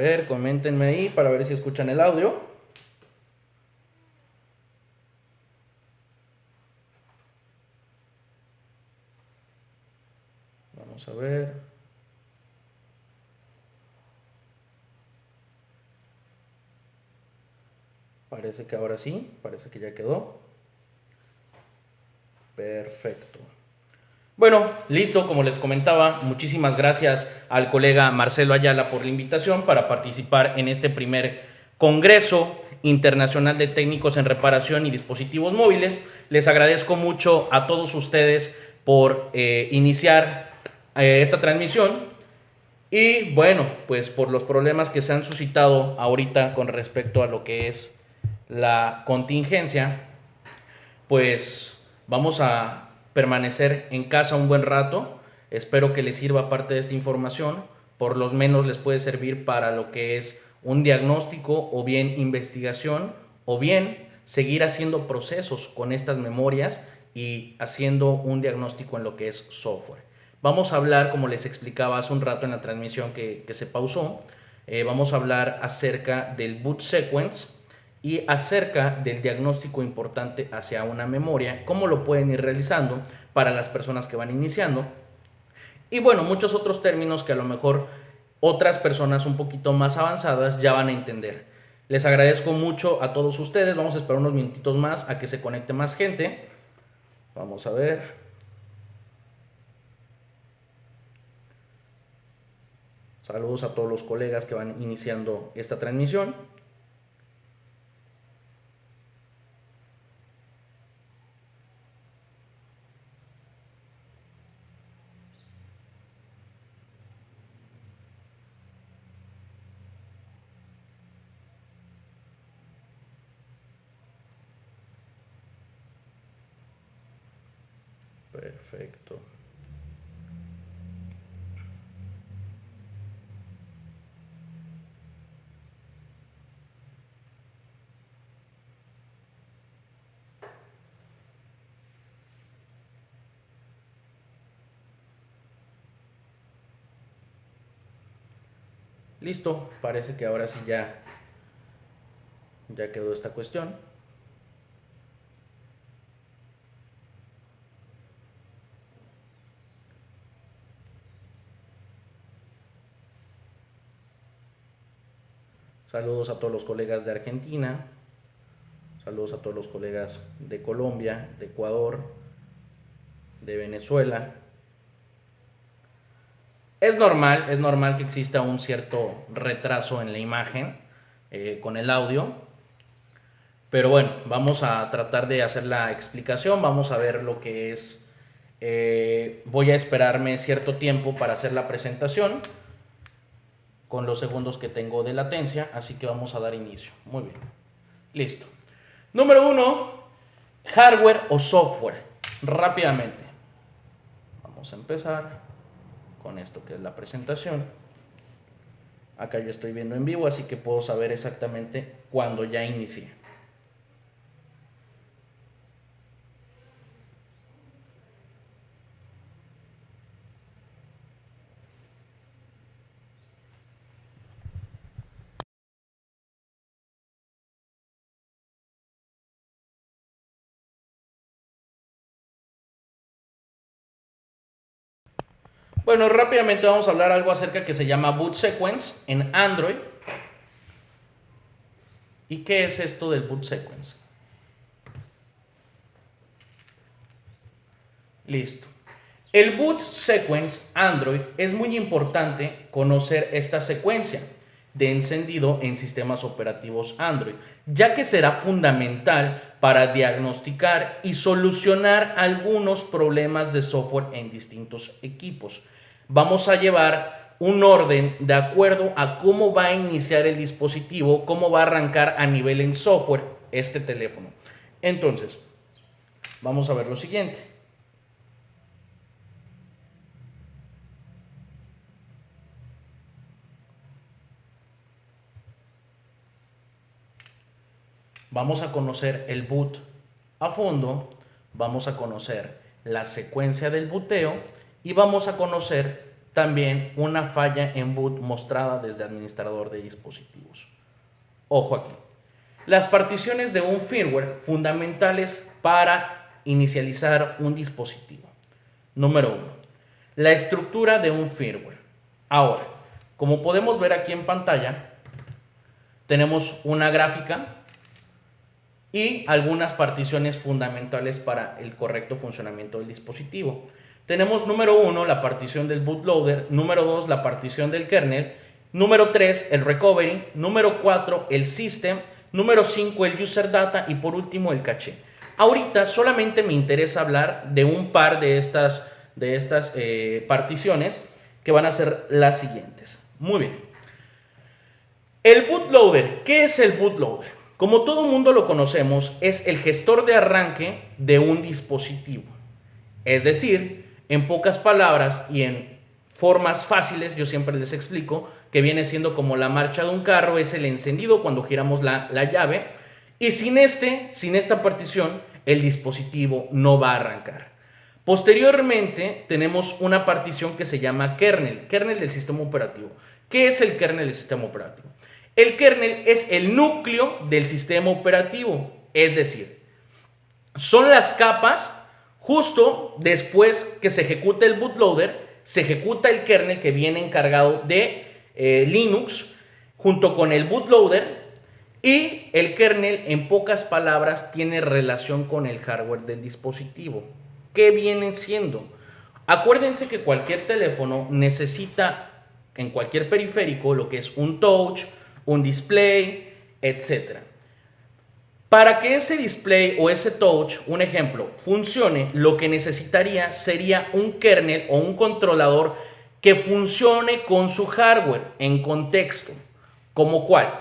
ver, coméntenme ahí para ver si escuchan el audio. Vamos a ver. Parece que ahora sí, parece que ya quedó. Perfecto. Bueno, listo, como les comentaba, muchísimas gracias al colega Marcelo Ayala por la invitación para participar en este primer Congreso Internacional de Técnicos en Reparación y Dispositivos Móviles. Les agradezco mucho a todos ustedes por iniciar esta transmisión y bueno, pues por los problemas que se han suscitado ahorita con respecto a lo que es la contingencia, pues vamos a permanecer en casa un buen rato. Espero que les sirva parte de esta información. Por lo menos les puede servir para lo que es un diagnóstico o bien investigación o bien seguir haciendo procesos con estas memorias y haciendo un diagnóstico en lo que es software. Vamos a hablar, como les explicaba hace un rato en la transmisión que se pausó, vamos a hablar acerca del boot sequence y acerca del diagnóstico importante hacia una memoria, cómo lo pueden ir realizando para las personas que van iniciando. Y bueno, muchos otros términos que a lo mejor otras personas un poquito más avanzadas ya van a entender. Les agradezco mucho a todos ustedes. Vamos a esperar unos minutitos más a que se conecte más gente. Vamos a ver. Saludos a todos los colegas que van iniciando esta transmisión. Perfecto. Listo, parece que ahora sí ya quedó esta cuestión. Saludos a todos los colegas de Argentina. Saludos a todos los colegas de Colombia, de Ecuador, de Venezuela. Es normal que exista un cierto retraso en la imagen con el audio. Pero bueno, vamos a tratar de hacer la explicación. Vamos a ver lo que es. Voy a esperarme cierto tiempo para hacer la presentación con los segundos que tengo de latencia. Así que vamos a dar inicio. Muy bien. Listo. Número 1, hardware o software. Rápidamente. Vamos a empezar con esto que es la presentación. Acá yo estoy viendo en vivo, así que puedo saber exactamente cuándo ya inicié. Bueno, rápidamente vamos a hablar algo acerca que se llama boot sequence en Android. ¿Y qué es esto del boot sequence? Listo. El boot sequence Android es muy importante conocer esta secuencia de encendido en sistemas operativos Android, ya que será fundamental para diagnosticar y solucionar algunos problemas de software en distintos equipos. Vamos a llevar un orden de acuerdo a cómo va a iniciar el dispositivo, cómo va a arrancar a nivel en software este teléfono. Entonces, vamos a ver lo siguiente. Vamos a conocer el boot a fondo, vamos a conocer la secuencia del booteo y vamos a conocer también una falla en boot mostrada desde administrador de dispositivos. Ojo aquí. Las particiones de un firmware fundamentales para inicializar un dispositivo. Número 1. La estructura de un firmware. Ahora, como podemos ver aquí en pantalla, tenemos una gráfica y algunas particiones fundamentales para el correcto funcionamiento del dispositivo. Tenemos número 1, la partición del bootloader, número 2, la partición del kernel, número 3, el recovery, número 4, el system, número 5, el user data y por último el caché. Ahorita solamente me interesa hablar de un par de estas particiones que van a ser las siguientes. Muy bien. El bootloader. ¿Qué es el bootloader? Como todo mundo lo conocemos, es el gestor de arranque de un dispositivo. Es decir, en pocas palabras y en formas fáciles, yo siempre les explico que viene siendo como la marcha de un carro, es el encendido cuando giramos la llave, y sin esta partición, el dispositivo no va a arrancar. Posteriormente, tenemos una partición que se llama kernel del sistema operativo. ¿Qué es el kernel del sistema operativo? El kernel es el núcleo del sistema operativo, es decir, son las capas justo después que se ejecuta el bootloader, se ejecuta el kernel que viene encargado de Linux junto con el bootloader, y el kernel en pocas palabras tiene relación con el hardware del dispositivo. ¿Qué viene siendo? Acuérdense que cualquier teléfono necesita en cualquier periférico lo que es un touch, un display, etc. Para que ese display o ese touch, un ejemplo, funcione, lo que necesitaría sería un kernel o un controlador que funcione con su hardware en contexto. ¿Como cuál?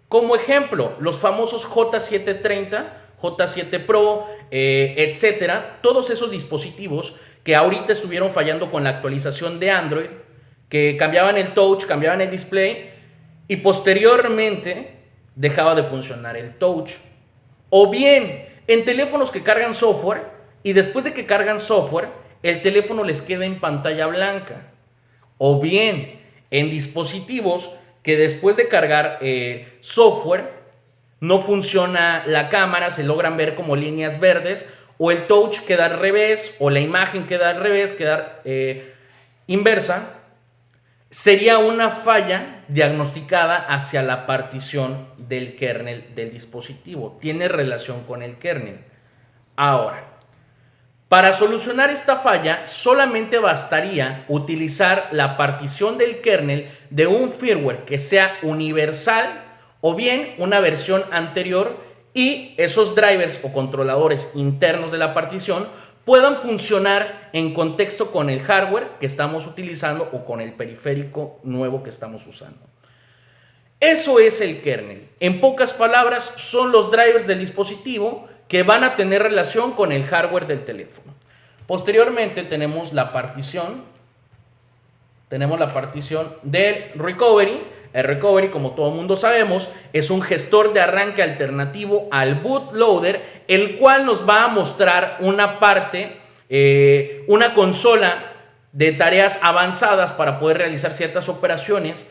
Como ejemplo, los famosos J730, J7 Pro, etcétera. Todos esos dispositivos que ahorita estuvieron fallando con la actualización de Android, que cambiaban el touch, cambiaban el display y posteriormente dejaba de funcionar el touch. O bien en teléfonos que cargan software y después de que cargan software, el teléfono les queda en pantalla blanca. O bien en dispositivos que después de cargar software no funciona la cámara, se logran ver como líneas verdes, o el touch queda al revés, o la imagen queda al revés, queda inversa. Sería una falla diagnosticada hacia la partición del kernel del dispositivo. Tiene relación con el kernel. Ahora, para solucionar esta falla, solamente bastaría utilizar la partición del kernel de un firmware que sea universal o bien una versión anterior, y esos drivers o controladores internos de la partición puedan funcionar en contexto con el hardware que estamos utilizando o con el periférico nuevo que estamos usando. Eso es el kernel. En pocas palabras, son los drivers del dispositivo que van a tener relación con el hardware del teléfono. Posteriormente tenemos la partición del recovery. El recovery, como todo mundo sabemos, es un gestor de arranque alternativo al bootloader, el cual nos va a mostrar una parte, una consola de tareas avanzadas para poder realizar ciertas operaciones.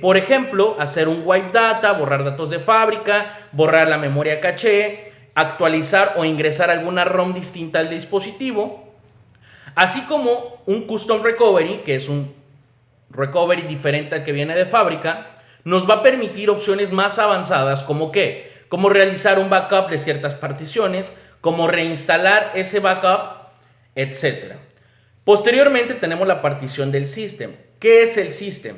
Por ejemplo, hacer un wipe data, borrar datos de fábrica, borrar la memoria caché, actualizar o ingresar alguna ROM distinta al dispositivo, así como un custom recovery, que es un recovery diferente al que viene de fábrica, nos va a permitir opciones más avanzadas como ¿qué? Como realizar un backup de ciertas particiones, como reinstalar ese backup, etc. Posteriormente tenemos la partición del system. ¿Qué es el system?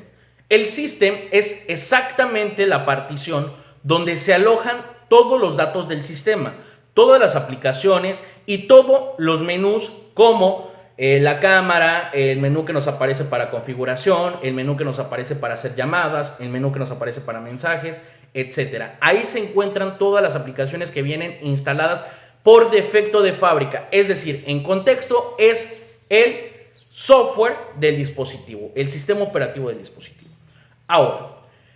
El system es exactamente la partición donde se alojan todos los datos del sistema, todas las aplicaciones y todos los menús como la cámara, el menú que nos aparece para configuración, el menú que nos aparece para hacer llamadas, el menú que nos aparece para mensajes, etc. Ahí se encuentran todas las aplicaciones que vienen instaladas por defecto de fábrica. Es decir, en contexto es el software del dispositivo, el sistema operativo del dispositivo. Ahora,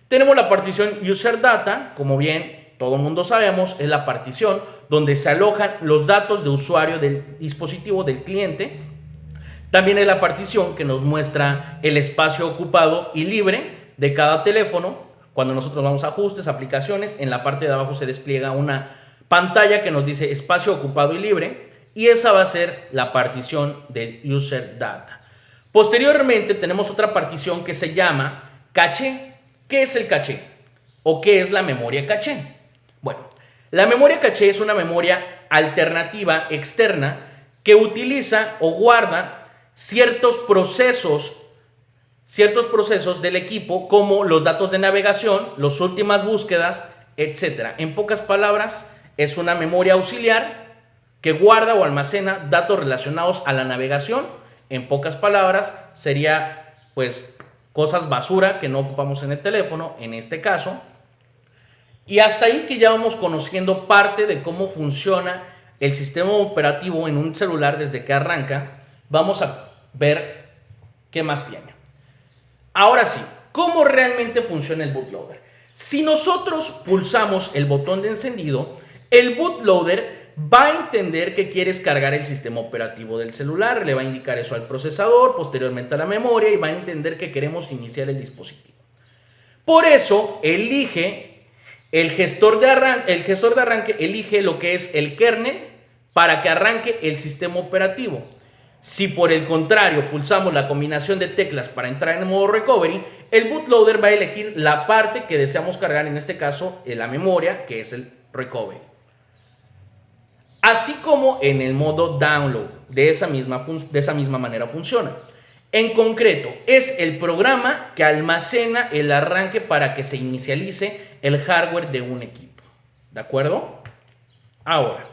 tenemos la partición User Data, como bien todo el mundo sabemos, es la partición donde se alojan los datos de usuario del dispositivo del cliente, También es la partición que nos muestra el espacio ocupado y libre de cada teléfono. Cuando nosotros vamos a ajustes, aplicaciones, en la parte de abajo se despliega una pantalla que nos dice espacio ocupado y libre, y esa va a ser la partición del user data. Posteriormente tenemos otra partición que se llama caché. ¿Qué es el caché? ¿O qué es la memoria caché? Bueno, la memoria caché es una memoria alternativa externa que utiliza o guarda ciertos procesos del equipo, como los datos de navegación, las últimas búsquedas, etc. En pocas palabras, es una memoria auxiliar que guarda o almacena datos relacionados a la navegación. En pocas palabras, sería pues cosas basura que no ocupamos en el teléfono, en este caso. Y hasta ahí que ya vamos conociendo parte de cómo funciona el sistema operativo en un celular desde que arranca. Vamos a ver qué más tiene. Ahora sí, ¿cómo realmente funciona el bootloader? Si nosotros pulsamos el botón de encendido, el bootloader va a entender que quieres cargar el sistema operativo del celular, le va a indicar eso al procesador, posteriormente a la memoria, y va a entender que queremos iniciar el dispositivo. Por eso elige el gestor de arranque, elige lo que es el kernel para que arranque el sistema operativo. Si por el contrario pulsamos la combinación de teclas para entrar en el modo recovery, el bootloader va a elegir la parte que deseamos cargar, en este caso la memoria, que es el recovery. Así como en el modo download, de esa misma manera funciona. En concreto, es el programa que almacena el arranque para que se inicialice el hardware de un equipo. ¿De acuerdo? Ahora,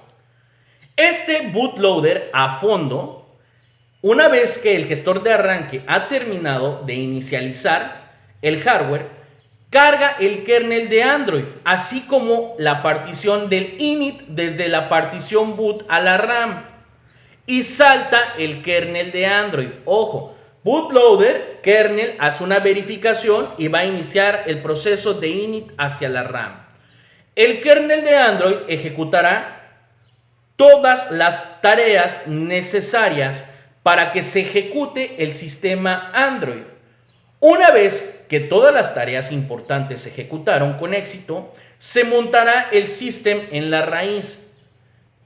este bootloader a fondo, una vez que el gestor de arranque ha terminado de inicializar el hardware, carga el kernel de Android, así como la partición del init desde la partición boot a la RAM, y salta el kernel de Android. Ojo, bootloader, kernel, hace una verificación y va a iniciar el proceso de init hacia la RAM. El kernel de Android ejecutará todas las tareas necesarias para que se ejecute el sistema Android. Una vez que todas las tareas importantes se ejecutaron con éxito, se montará el system en la raíz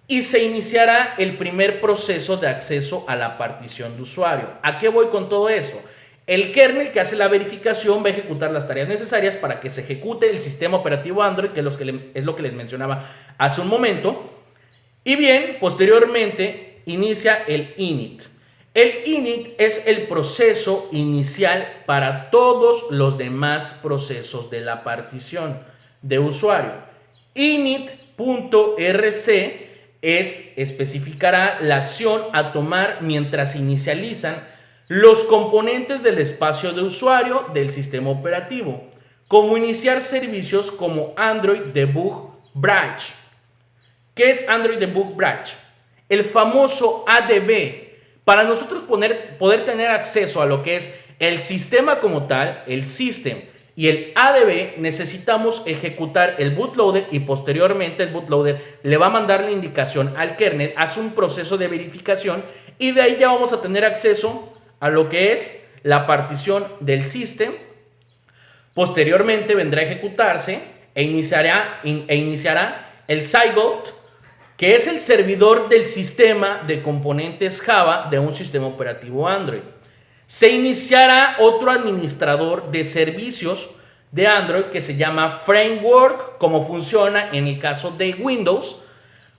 y se iniciará el primer proceso de acceso a la partición de usuario. ¿A qué voy con todo esto? El kernel que hace la verificación va a ejecutar las tareas necesarias para que se ejecute el sistema operativo Android, que es lo que les mencionaba hace un momento. Y bien, posteriormente inicia el init. El init es el proceso inicial para todos los demás procesos de la partición de usuario. Init.rc especificará la acción a tomar mientras se inicializan los componentes del espacio de usuario del sistema operativo, como iniciar servicios como Android Debug Branch. ¿Qué es Android Debug Branch? El famoso ADB. Para nosotros poder tener acceso a lo que es el sistema como tal, el system y el ADB, necesitamos ejecutar el bootloader, y posteriormente el bootloader le va a mandar la indicación al kernel, hace un proceso de verificación, y de ahí ya vamos a tener acceso a lo que es la partición del system. Posteriormente vendrá a ejecutarse e iniciará el Zygote, que es el servidor del sistema de componentes Java de un sistema operativo Android. Se iniciará otro administrador de servicios de Android que se llama Framework, como funciona en el caso de Windows,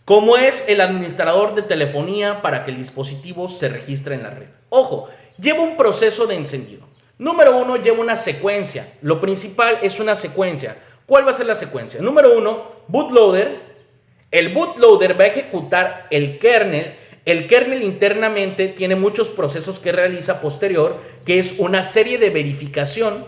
como es el administrador de telefonía para que el dispositivo se registre en la red. Ojo, lleva un proceso de encendido. Número 1, lleva una secuencia. Lo principal es una secuencia. ¿Cuál va a ser la secuencia? Número 1, bootloader. El bootloader va a ejecutar el kernel. El kernel internamente tiene muchos procesos que realiza posterior, que es una serie de verificación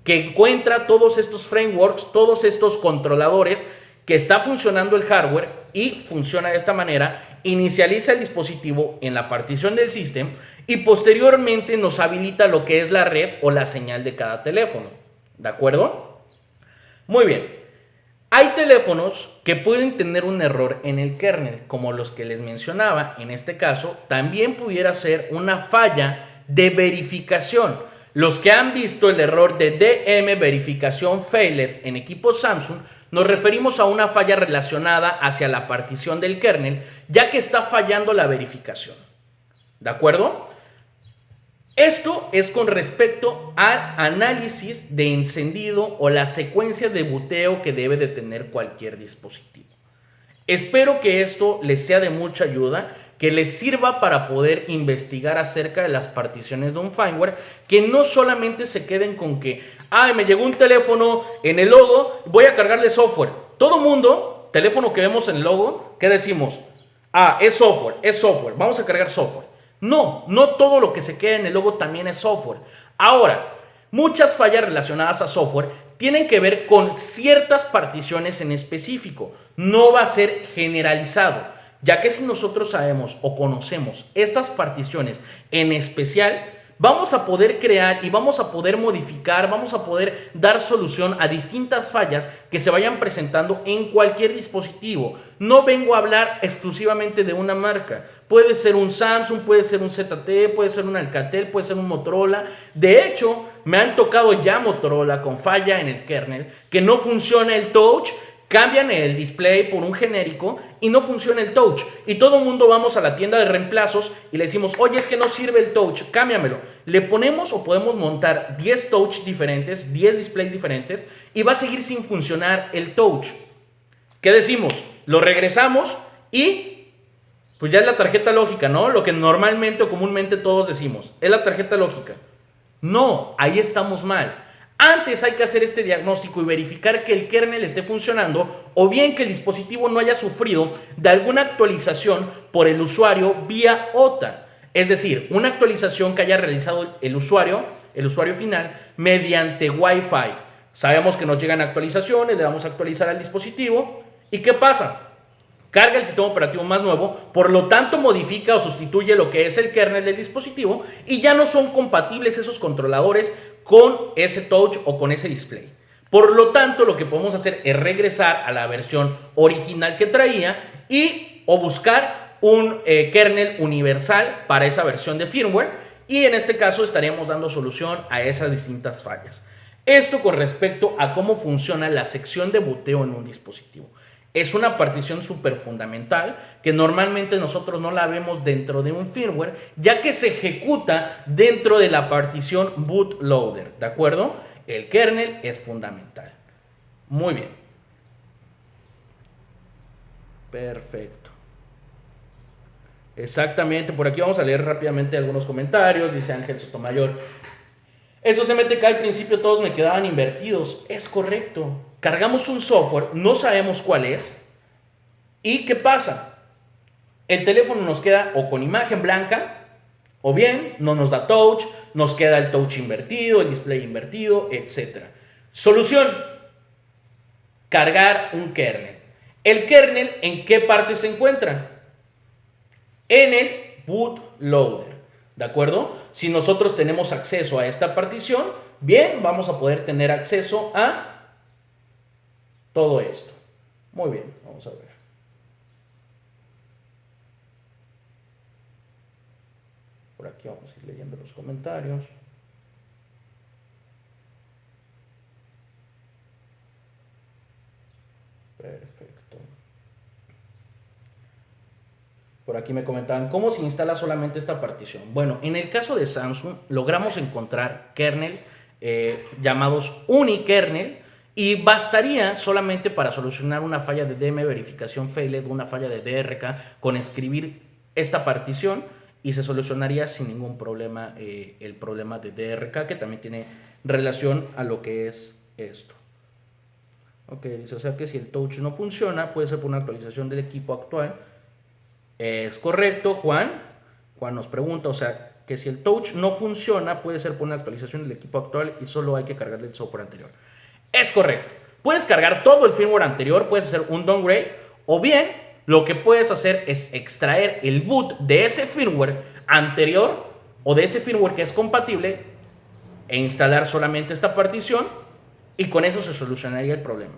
que encuentra todos estos frameworks, todos estos controladores, que está funcionando el hardware y funciona de esta manera. Inicializa el dispositivo en la partición del system y posteriormente nos habilita lo que es la red o la señal de cada teléfono. ¿De acuerdo? Muy bien. Hay teléfonos que pueden tener un error en el kernel, como los que les mencionaba. En este caso, también pudiera ser una falla de verificación. Los que han visto el error de DM verificación failed en equipos Samsung, nos referimos a una falla relacionada hacia la partición del kernel, ya que está fallando la verificación. ¿De acuerdo? Esto es con respecto al análisis de encendido o la secuencia de boteo que debe de tener cualquier dispositivo. Espero que esto les sea de mucha ayuda, que les sirva para poder investigar acerca de las particiones de un firmware, que no solamente se queden con que, me llegó un teléfono en el logo, voy a cargarle software. Todo mundo, teléfono que vemos en el logo, ¿qué decimos? Es software, vamos a cargar software. No todo lo que se queda en el logo también es software. Ahora, muchas fallas relacionadas a software tienen que ver con ciertas particiones en específico. No va a ser generalizado, ya que si nosotros sabemos o conocemos estas particiones en especial, vamos a poder crear y vamos a poder modificar, vamos a poder dar solución a distintas fallas que se vayan presentando en cualquier dispositivo. No vengo a hablar exclusivamente de una marca. Puede ser un Samsung, puede ser un ZTE, puede ser un Alcatel, puede ser un Motorola. De hecho, me han tocado ya Motorola con falla en el kernel, que no funciona el touch. Cambian el display por un genérico y no funciona el touch. Y todo el mundo vamos a la tienda de reemplazos y le decimos, oye, es que no sirve el touch, cámbiamelo. Le ponemos o podemos montar 10 touch diferentes, 10 displays diferentes y va a seguir sin funcionar el touch. ¿Qué decimos? Lo regresamos y pues ya es la tarjeta lógica, ¿no? Lo que normalmente o comúnmente todos decimos, es la tarjeta lógica. No, ahí estamos mal. Antes hay que hacer este diagnóstico y verificar que el kernel esté funcionando o bien que el dispositivo no haya sufrido de alguna actualización por el usuario vía OTA. Es decir, una actualización que haya realizado el usuario final, mediante Wi-Fi. Sabemos que nos llegan actualizaciones, le vamos a actualizar al dispositivo. ¿Y qué pasa? Carga el sistema operativo más nuevo, por lo tanto modifica o sustituye lo que es el kernel del dispositivo y ya no son compatibles esos controladores con ese touch o con ese display. Por lo tanto, lo que podemos hacer es regresar a la versión original que traía o buscar un kernel universal para esa versión de firmware y en este caso estaríamos dando solución a esas distintas fallas. Esto con respecto a cómo funciona la sección de boteo en un dispositivo. Es una partición súper fundamental que normalmente nosotros no la vemos dentro de un firmware, ya que se ejecuta dentro de la partición bootloader, ¿de acuerdo? El kernel es fundamental. Muy bien. Perfecto. Exactamente, por aquí vamos a leer rápidamente algunos comentarios. Dice Ángel Sotomayor, esos MTK al principio todos me quedaban invertidos. Es correcto. Cargamos un software, no sabemos cuál es. ¿Y qué pasa? El teléfono nos queda o con imagen blanca, o bien no nos da touch, nos queda el touch invertido, el display invertido, etc. Solución: cargar un kernel. ¿El kernel en qué parte se encuentra? En el bootloader. ¿De acuerdo? Si nosotros tenemos acceso a esta partición, bien, vamos a poder tener acceso a todo esto. Muy bien, vamos a ver. Por aquí vamos a ir leyendo los comentarios. Perfecto. Por aquí me comentaban, ¿cómo se instala solamente esta partición? Bueno, en el caso de Samsung logramos encontrar kernel llamados unikernel y bastaría solamente para solucionar una falla de DM verificación failed, una falla de DRK, con escribir esta partición y se solucionaría sin ningún problema el problema de DRK, que también tiene relación a lo que es esto. Ok, dice, o sea que si el touch no funciona, puede ser por una actualización del equipo actual. Es correcto, Juan. Juan nos pregunta, o sea, que si el touch no funciona, puede ser por una actualización del equipo actual y solo hay que cargarle el software anterior. Es correcto. Puedes cargar todo el firmware anterior, puedes hacer un downgrade, o bien lo que puedes hacer es extraer el boot de ese firmware anterior o de ese firmware que es compatible e instalar solamente esta partición y con eso se solucionaría el problema.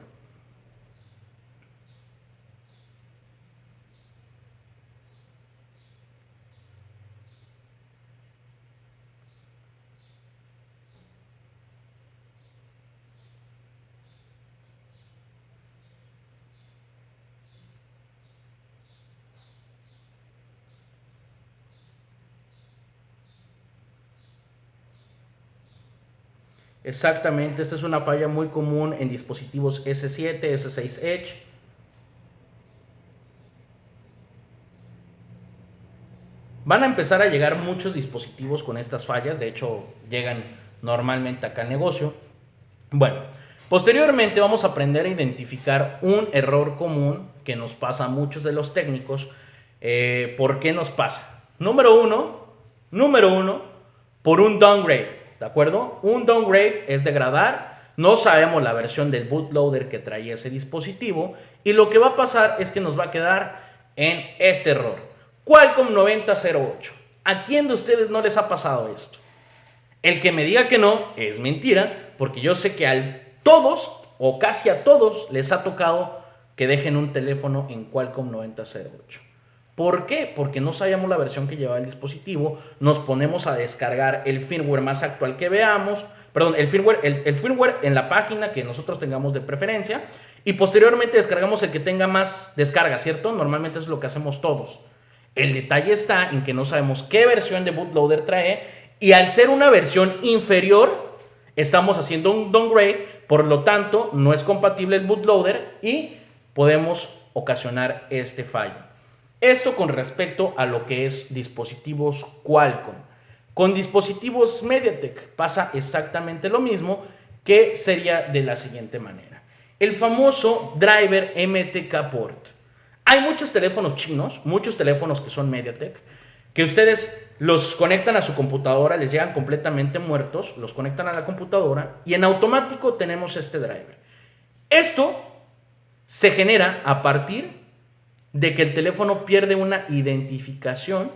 Exactamente, esta es una falla muy común en dispositivos S7, S6 Edge. Van a empezar a llegar muchos dispositivos con estas fallas, de hecho llegan normalmente acá al negocio. Bueno, posteriormente vamos a aprender a identificar un error común que nos pasa a muchos de los técnicos. ¿Por qué nos pasa? Número uno, por un downgrade, ¿de acuerdo? Un downgrade es degradar, no sabemos la versión del bootloader que traía ese dispositivo y lo que va a pasar es que nos va a quedar en este error. Qualcomm 9008. ¿A quién de ustedes no les ha pasado esto? El que me diga que no es mentira, porque yo sé que a todos o casi a todos les ha tocado que dejen un teléfono en Qualcomm 9008. ¿Por qué? Porque no sabíamos la versión que llevaba el dispositivo, nos ponemos a descargar el firmware más actual que veamos, perdón, el firmware en la página que nosotros tengamos de preferencia y posteriormente descargamos el que tenga más descarga, ¿cierto? Normalmente es lo que hacemos todos. El detalle está en que no sabemos qué versión de bootloader trae y al ser una versión inferior estamos haciendo un downgrade, por lo tanto no es compatible el bootloader y podemos ocasionar este fallo. Esto con respecto a lo que es dispositivos Qualcomm. Con dispositivos MediaTek pasa exactamente lo mismo, que sería de la siguiente manera. El famoso driver MTK port. Hay muchos teléfonos chinos, muchos teléfonos que son MediaTek, que ustedes los conectan a su computadora, les llegan completamente muertos, los conectan a la computadora y en automático tenemos este driver. Esto se genera a partir de que el teléfono pierde una identificación,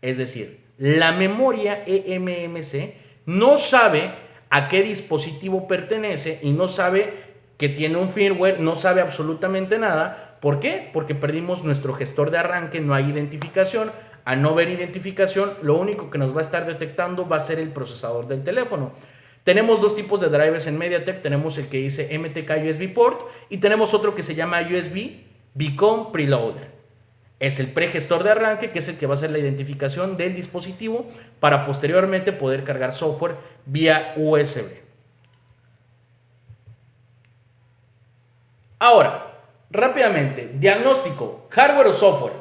es decir, la memoria eMMC no sabe a qué dispositivo pertenece y no sabe que tiene un firmware, no sabe absolutamente nada. ¿Por qué? Porque perdimos nuestro gestor de arranque, no hay identificación. Al no haber identificación, lo único que nos va a estar detectando va a ser el procesador del teléfono. Tenemos dos tipos de drivers en MediaTek, tenemos el que dice MTK USB Port y tenemos otro que se llama USB Beacon Preloader. Es el pregestor de arranque, que es el que va a hacer la identificación del dispositivo para posteriormente poder cargar software vía USB. Ahora, rápidamente, diagnóstico, hardware o software.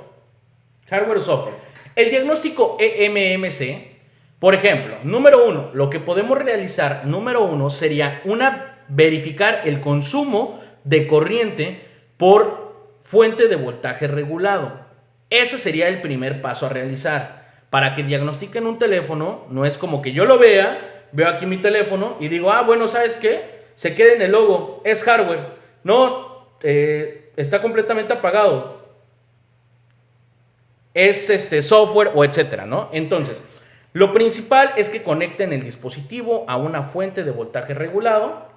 Hardware o software. El diagnóstico eMMC, por ejemplo, número uno, lo que podemos realizar, número uno, sería verificar el consumo de corriente por fuente de voltaje regulado. Ese sería el primer paso a realizar. Para que diagnostiquen un teléfono, no es como que yo lo veo aquí mi teléfono y digo, bueno, ¿sabes qué? Se queda en el logo, es hardware. No, está completamente apagado. Es software o etcétera, ¿no? Entonces, lo principal es que conecten el dispositivo a una fuente de voltaje regulado.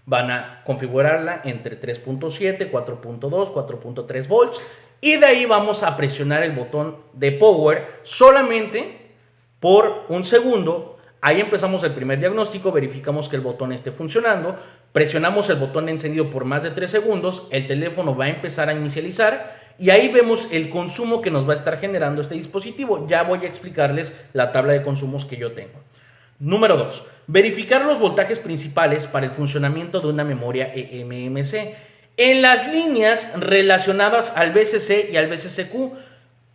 Van a configurarla entre 3.7, 4.2, 4.3 volts y de ahí vamos a presionar el botón de power solamente por un segundo. Ahí empezamos el primer diagnóstico, verificamos que el botón esté funcionando, presionamos el botón de encendido por más de 3 segundos, el teléfono va a empezar a inicializar y ahí vemos el consumo que nos va a estar generando este dispositivo. Ya voy a explicarles la tabla de consumos que yo tengo. Número 2. Verificar los voltajes principales para el funcionamiento de una memoria eMMC. En las líneas relacionadas al BCC y al BCCQ,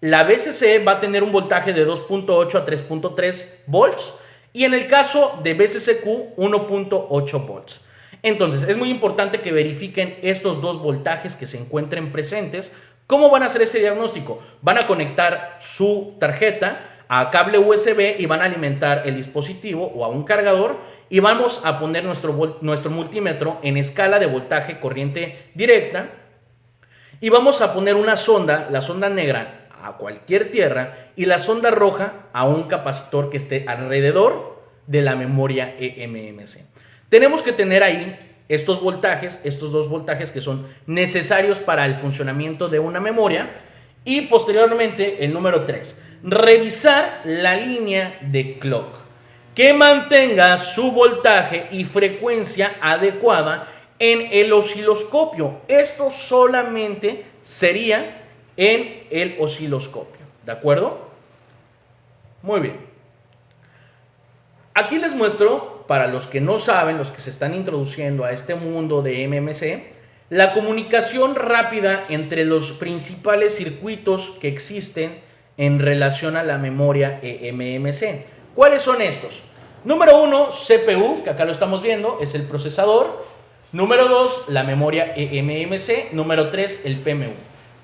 la BCC va a tener un voltaje de 2.8 a 3.3 volts y en el caso de BCCQ 1.8 volts. Entonces es muy importante que verifiquen estos dos voltajes que se encuentren presentes. ¿Cómo van a hacer ese diagnóstico? Van a conectar su tarjeta a cable USB y van a alimentar el dispositivo o a un cargador y vamos a poner nuestro multímetro en escala de voltaje corriente directa y vamos a poner una sonda, la sonda negra a cualquier tierra y la sonda roja a un capacitor que esté alrededor de la memoria eMMC. Tenemos que tener ahí estos voltajes, estos dos voltajes que son necesarios para el funcionamiento de una memoria. Y posteriormente el número 3, revisar la línea de clock que mantenga su voltaje y frecuencia adecuada en el osciloscopio. Esto solamente sería en el osciloscopio, ¿de acuerdo? Muy bien. Aquí les muestro para los que no saben, los que se están introduciendo a este mundo de MMC, la comunicación rápida entre los principales circuitos que existen en relación a la memoria eMMC. ¿Cuáles son estos? Número 1, CPU, que acá lo estamos viendo, es el procesador. Número 2, la memoria eMMC. Número 3, el PMU.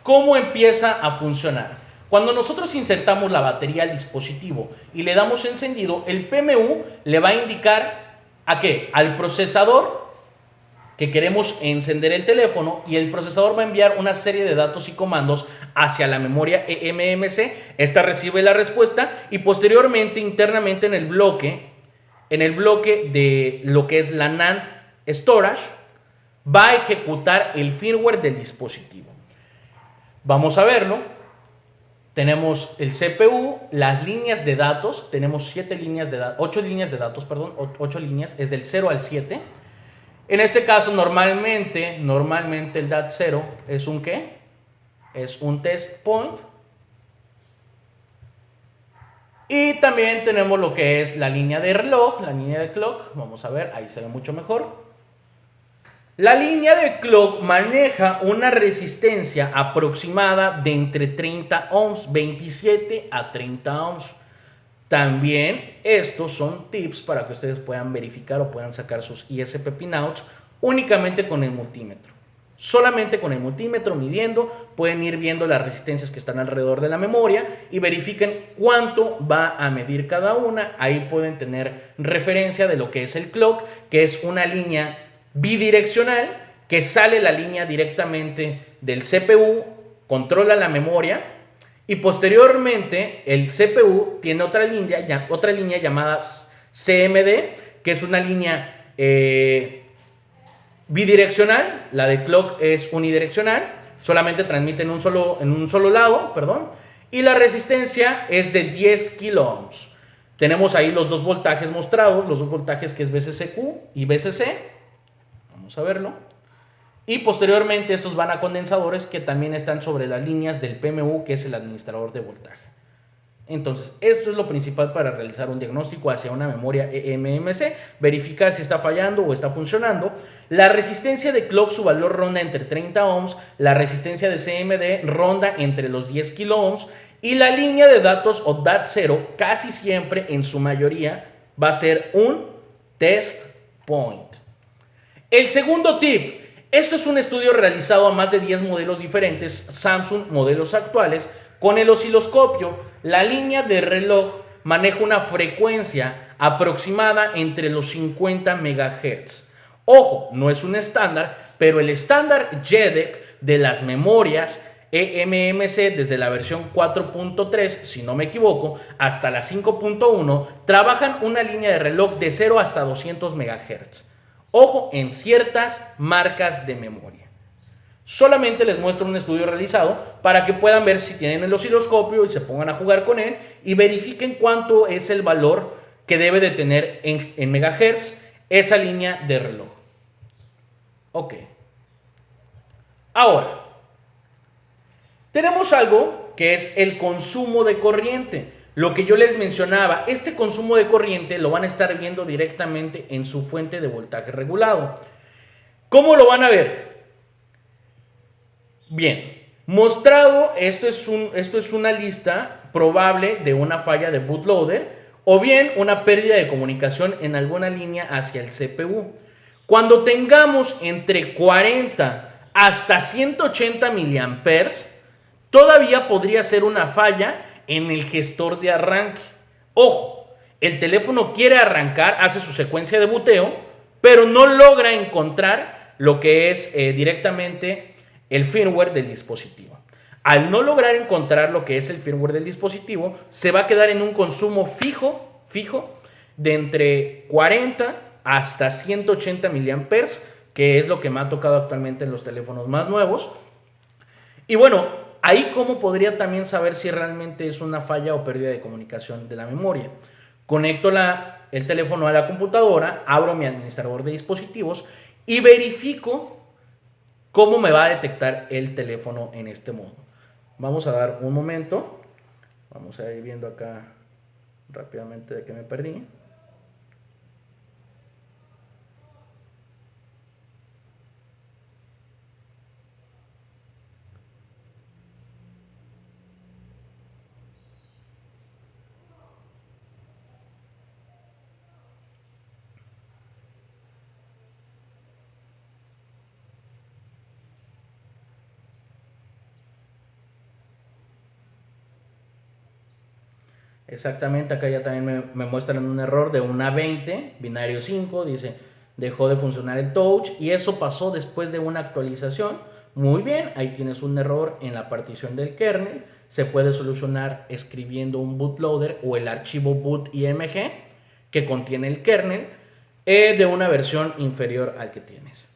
¿Cómo empieza a funcionar? Cuando nosotros insertamos la batería al dispositivo y le damos encendido, el PMU le va a indicar ¿a qué? Al procesador que queremos encender el teléfono, y el procesador va a enviar una serie de datos y comandos hacia la memoria eMMC. Esta recibe la respuesta y posteriormente internamente en el bloque de lo que es la NAND Storage va a ejecutar el firmware del dispositivo. Vamos a verlo. Tenemos el CPU, las líneas de datos, tenemos 8 líneas de datos, 8 líneas, es del 0 al 7. En este caso, normalmente el DAT0 es un ¿qué? Es un test point. Y también tenemos lo que es la línea de reloj, la línea de clock. Vamos a ver, ahí se ve mucho mejor. La línea de clock maneja una resistencia aproximada de entre 30 ohms, 27 a 30 ohms. También estos son tips para que ustedes puedan verificar o puedan sacar sus ISP pinouts únicamente con el multímetro. Solamente con el multímetro midiendo pueden ir viendo las resistencias que están alrededor de la memoria y verifiquen cuánto va a medir cada una. Ahí pueden tener referencia de lo que es el clock, que es una línea bidireccional que sale la línea directamente del CPU, controla la memoria y posteriormente el CPU tiene otra línea llamada CMD, que es una línea bidireccional. La de clock es unidireccional, solamente transmite en un solo lado, y la resistencia es de 10 kilo ohms. Tenemos ahí los dos voltajes mostrados, los dos voltajes que es VCCQ y VCC. Vamos a verlo. Y posteriormente estos van a condensadores que también están sobre las líneas del PMU, que es el administrador de voltaje. Entonces, esto es lo principal para realizar un diagnóstico hacia una memoria eMMC, verificar si está fallando o está funcionando. La resistencia de clock, su valor ronda entre 30 ohms, la resistencia de CMD ronda entre los 10 kilo ohms, y la línea de datos o DAT0 casi siempre, en su mayoría, va a ser un test point. El segundo tip, esto es un estudio realizado a más de 10 modelos diferentes, Samsung, modelos actuales. Con el osciloscopio, la línea de reloj maneja una frecuencia aproximada entre los 50 MHz. Ojo, no es un estándar, pero el estándar JEDEC de las memorias eMMC desde la versión 4.3, si no me equivoco, hasta la 5.1, trabajan una línea de reloj de 0 hasta 200 MHz. Ojo, en ciertas marcas de memoria. Solamente les muestro un estudio realizado para que puedan ver si tienen el osciloscopio y se pongan a jugar con él y verifiquen cuánto es el valor que debe de tener en megahertz esa línea de reloj. Ok. Ahora, tenemos algo que es el consumo de corriente. Lo que yo les mencionaba, este consumo de corriente lo van a estar viendo directamente en su fuente de voltaje regulado. ¿Cómo lo van a ver? Bien, mostrado, esto es una lista probable de una falla de bootloader o bien una pérdida de comunicación en alguna línea hacia el CPU. Cuando tengamos entre 40 hasta 180 miliamperes, todavía podría ser una falla en el gestor de arranque. Ojo, el teléfono quiere arrancar, hace su secuencia de boteo, pero no logra encontrar lo que es directamente el firmware del dispositivo. Al no lograr encontrar lo que es el firmware del dispositivo, se va a quedar en un consumo fijo de entre 40 hasta 180 miliamperes, que es lo que me ha tocado actualmente en los teléfonos más nuevos. Y bueno, ahí cómo podría también saber si realmente es una falla o pérdida de comunicación de la memoria. Conecto el teléfono a la computadora, abro mi administrador de dispositivos y verifico cómo me va a detectar el teléfono en este modo. Vamos a dar un momento. Vamos a ir viendo acá rápidamente de qué me perdí. Exactamente, acá ya también me muestran un error de una 20, binario 5, dice, dejó de funcionar el touch y eso pasó después de una actualización. Muy bien, ahí tienes un error en la partición del kernel, se puede solucionar escribiendo un bootloader o el archivo boot.img que contiene el kernel de una versión inferior al que tienes.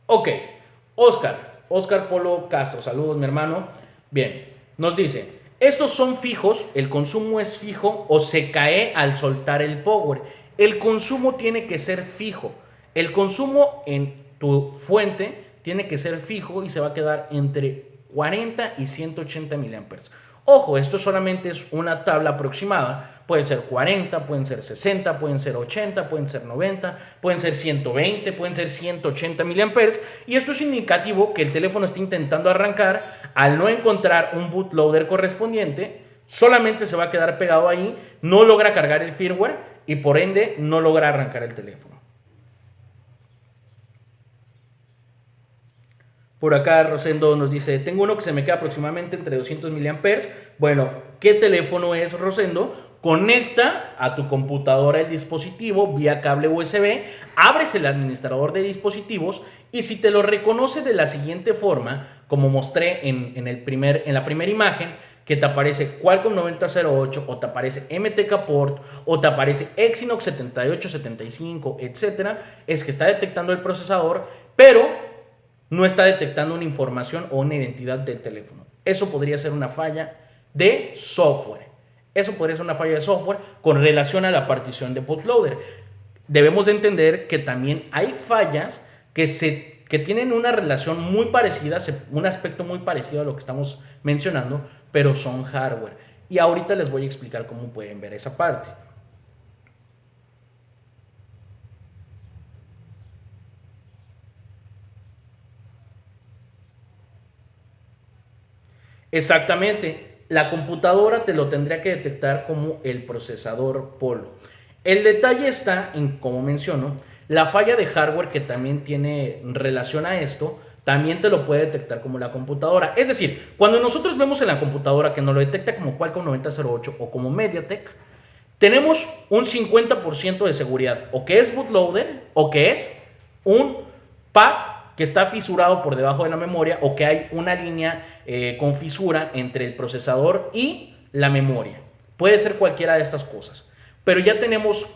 Ok, Oscar Polo Castro, saludos mi hermano. Bien, nos dice, estos son fijos, el consumo es fijo o se cae al soltar el power. El consumo tiene que ser fijo. El consumo en tu fuente tiene que ser fijo y se va a quedar entre 40 y 180 miliamperes. Ojo, esto solamente es una tabla aproximada. Puede ser 40, pueden ser 60, pueden ser 80, pueden ser 90, pueden ser 120, pueden ser 180 miliamperes. Y esto es indicativo que el teléfono está intentando arrancar. Al no encontrar un bootloader correspondiente, solamente se va a quedar pegado ahí, no logra cargar el firmware y por ende no logra arrancar el teléfono. Por acá Rosendo nos dice, tengo uno que se me queda aproximadamente entre 200 miliamperes. Bueno, ¿qué teléfono es, Rosendo? Conecta a tu computadora el dispositivo vía cable USB, abres el administrador de dispositivos y si te lo reconoce de la siguiente forma, como mostré en la primera imagen, que te aparece Qualcomm 9008 o te aparece MTK Port o te aparece Exynos 7875, etcétera, es que está detectando el procesador, pero no está detectando una información o una identidad del teléfono. Eso podría ser una falla de software. Eso podría ser una falla de software con relación a la partición de bootloader. Debemos entender que también hay fallas que tienen una relación muy parecida, un aspecto muy parecido a lo que estamos mencionando, pero son hardware. Y ahorita les voy a explicar cómo pueden ver esa parte. Exactamente. La computadora te lo tendría que detectar como el procesador Polo. El detalle está en, como menciono, la falla de hardware que también tiene relación a esto, también te lo puede detectar como la computadora. Es decir, cuando nosotros vemos en la computadora que nos lo detecta como Qualcomm 9008 o como MediaTek, tenemos un 50% de seguridad, o que es bootloader, o que es un pad que está fisurado por debajo de la memoria, o que hay una línea con fisura entre el procesador y la memoria. Puede ser cualquiera de estas cosas. Pero ya tenemos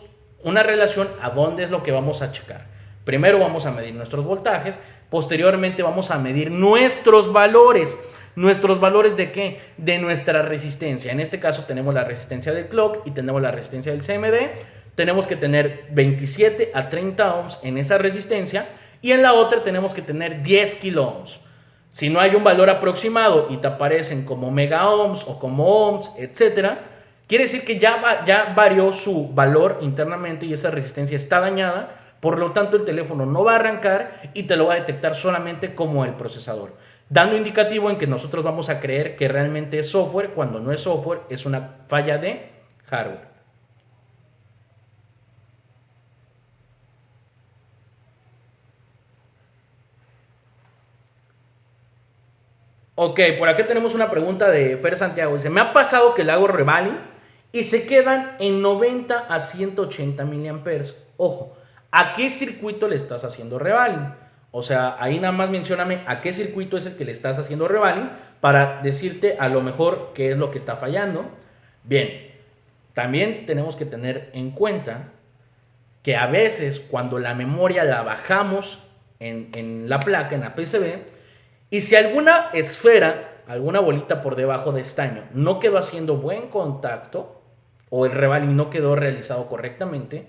una relación a dónde es lo que vamos a checar. Primero vamos a medir nuestros voltajes, posteriormente vamos a medir nuestros valores. ¿Nuestros valores de qué? De nuestra resistencia. En este caso tenemos la resistencia del clock y tenemos la resistencia del CMD. Tenemos que tener 27 a 30 ohms en esa resistencia y en la otra tenemos que tener 10 kilo ohms. Si no hay un valor aproximado y te aparecen como mega ohms o como ohms, etcétera, quiere decir que ya varió su valor internamente y esa resistencia está dañada. Por lo tanto, el teléfono no va a arrancar y te lo va a detectar solamente como el procesador, dando indicativo en que nosotros vamos a creer que realmente es software cuando no es software, es una falla de hardware. Ok, por aquí tenemos una pregunta de Fer Santiago. Dice, me ha pasado que le hago revaling y se quedan en 90 a 180 miliamperes. Ojo, ¿a qué circuito le estás haciendo revaling? O sea, ahí nada más mencióname a qué circuito es el que le estás haciendo revaling para decirte a lo mejor qué es lo que está fallando. Bien, también tenemos que tener en cuenta que a veces cuando la memoria la bajamos en la placa, en la PCB, y si alguna esfera, alguna bolita por debajo de estaño no quedó haciendo buen contacto o el revaling no quedó realizado correctamente,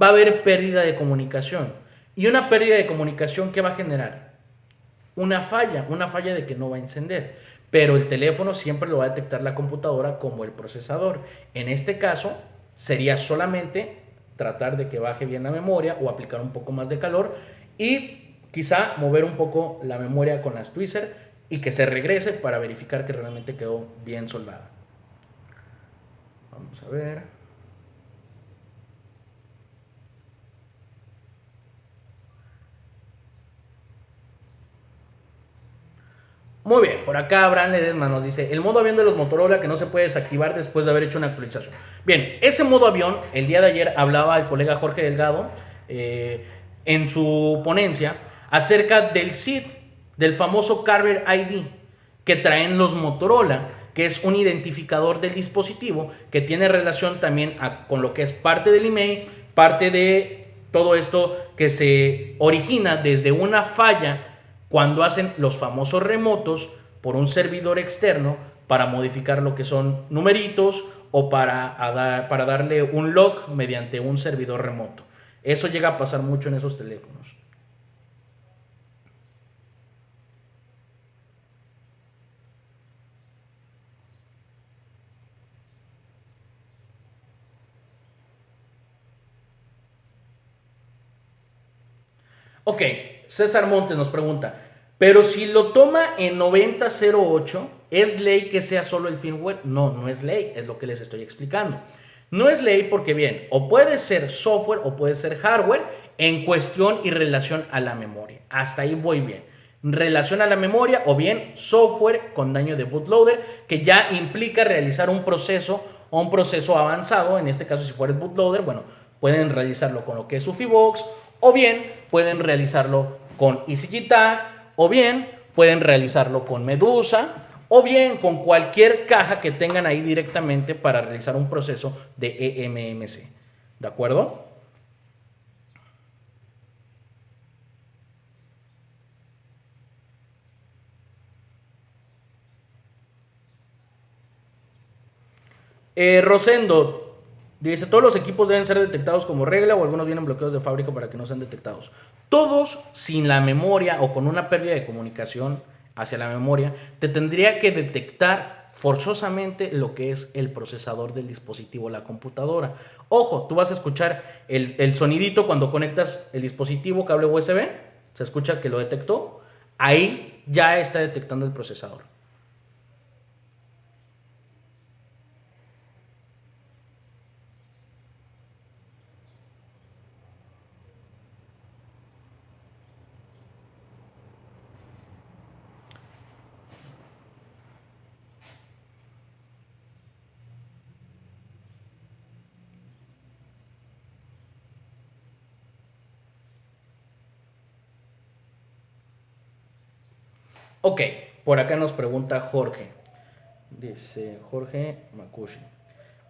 va a haber pérdida de comunicación. Y una pérdida de comunicación, ¿qué va a generar? Una falla de que no va a encender. Pero el teléfono siempre lo va a detectar la computadora como el procesador. En este caso, sería solamente tratar de que baje bien la memoria o aplicar un poco más de calor y quizá mover un poco la memoria con las tweezer y que se regrese para verificar que realmente quedó bien soldada. Vamos a ver. Muy bien, por acá Abraham Ledesma nos dice, el modo avión de los Motorola que no se puede desactivar después de haber hecho una actualización. Bien, ese modo avión, el día de ayer hablaba el colega Jorge Delgado en su ponencia acerca del SID, del famoso Carrier ID que traen los Motorola, que es un identificador del dispositivo que tiene relación también con lo que es parte del email, parte de todo esto que se origina desde una falla cuando hacen los famosos remotos por un servidor externo para modificar lo que son numeritos o para darle un log mediante un servidor remoto. Eso llega a pasar mucho en esos teléfonos. Ok, César Montes nos pregunta, pero si lo toma en 9008, ¿es ley que sea solo el firmware? No, no es ley, es lo que les estoy explicando. No es ley porque bien, o puede ser software o puede ser hardware en cuestión y relación a la memoria. Hasta ahí voy bien. Relación a la memoria o bien software con daño de bootloader que ya implica realizar un proceso o un proceso avanzado. En este caso, si fuera el bootloader, bueno, pueden realizarlo con lo que es UFIVOX o bien pueden realizarlo con EasyGTag o bien pueden realizarlo con Medusa o bien con cualquier caja que tengan ahí directamente para realizar un proceso de eMMC. ¿De acuerdo? Rosendo dice, todos los equipos deben ser detectados como regla o algunos vienen bloqueados de fábrica para que no sean detectados. Todos sin la memoria o con una pérdida de comunicación hacia la memoria, te tendría que detectar forzosamente lo que es el procesador del dispositivo, la computadora. Ojo, tú vas a escuchar el sonidito cuando conectas el dispositivo cable USB, se escucha que lo detectó, ahí ya está detectando el procesador. Ok, por acá nos pregunta Jorge. Dice Jorge Makushi.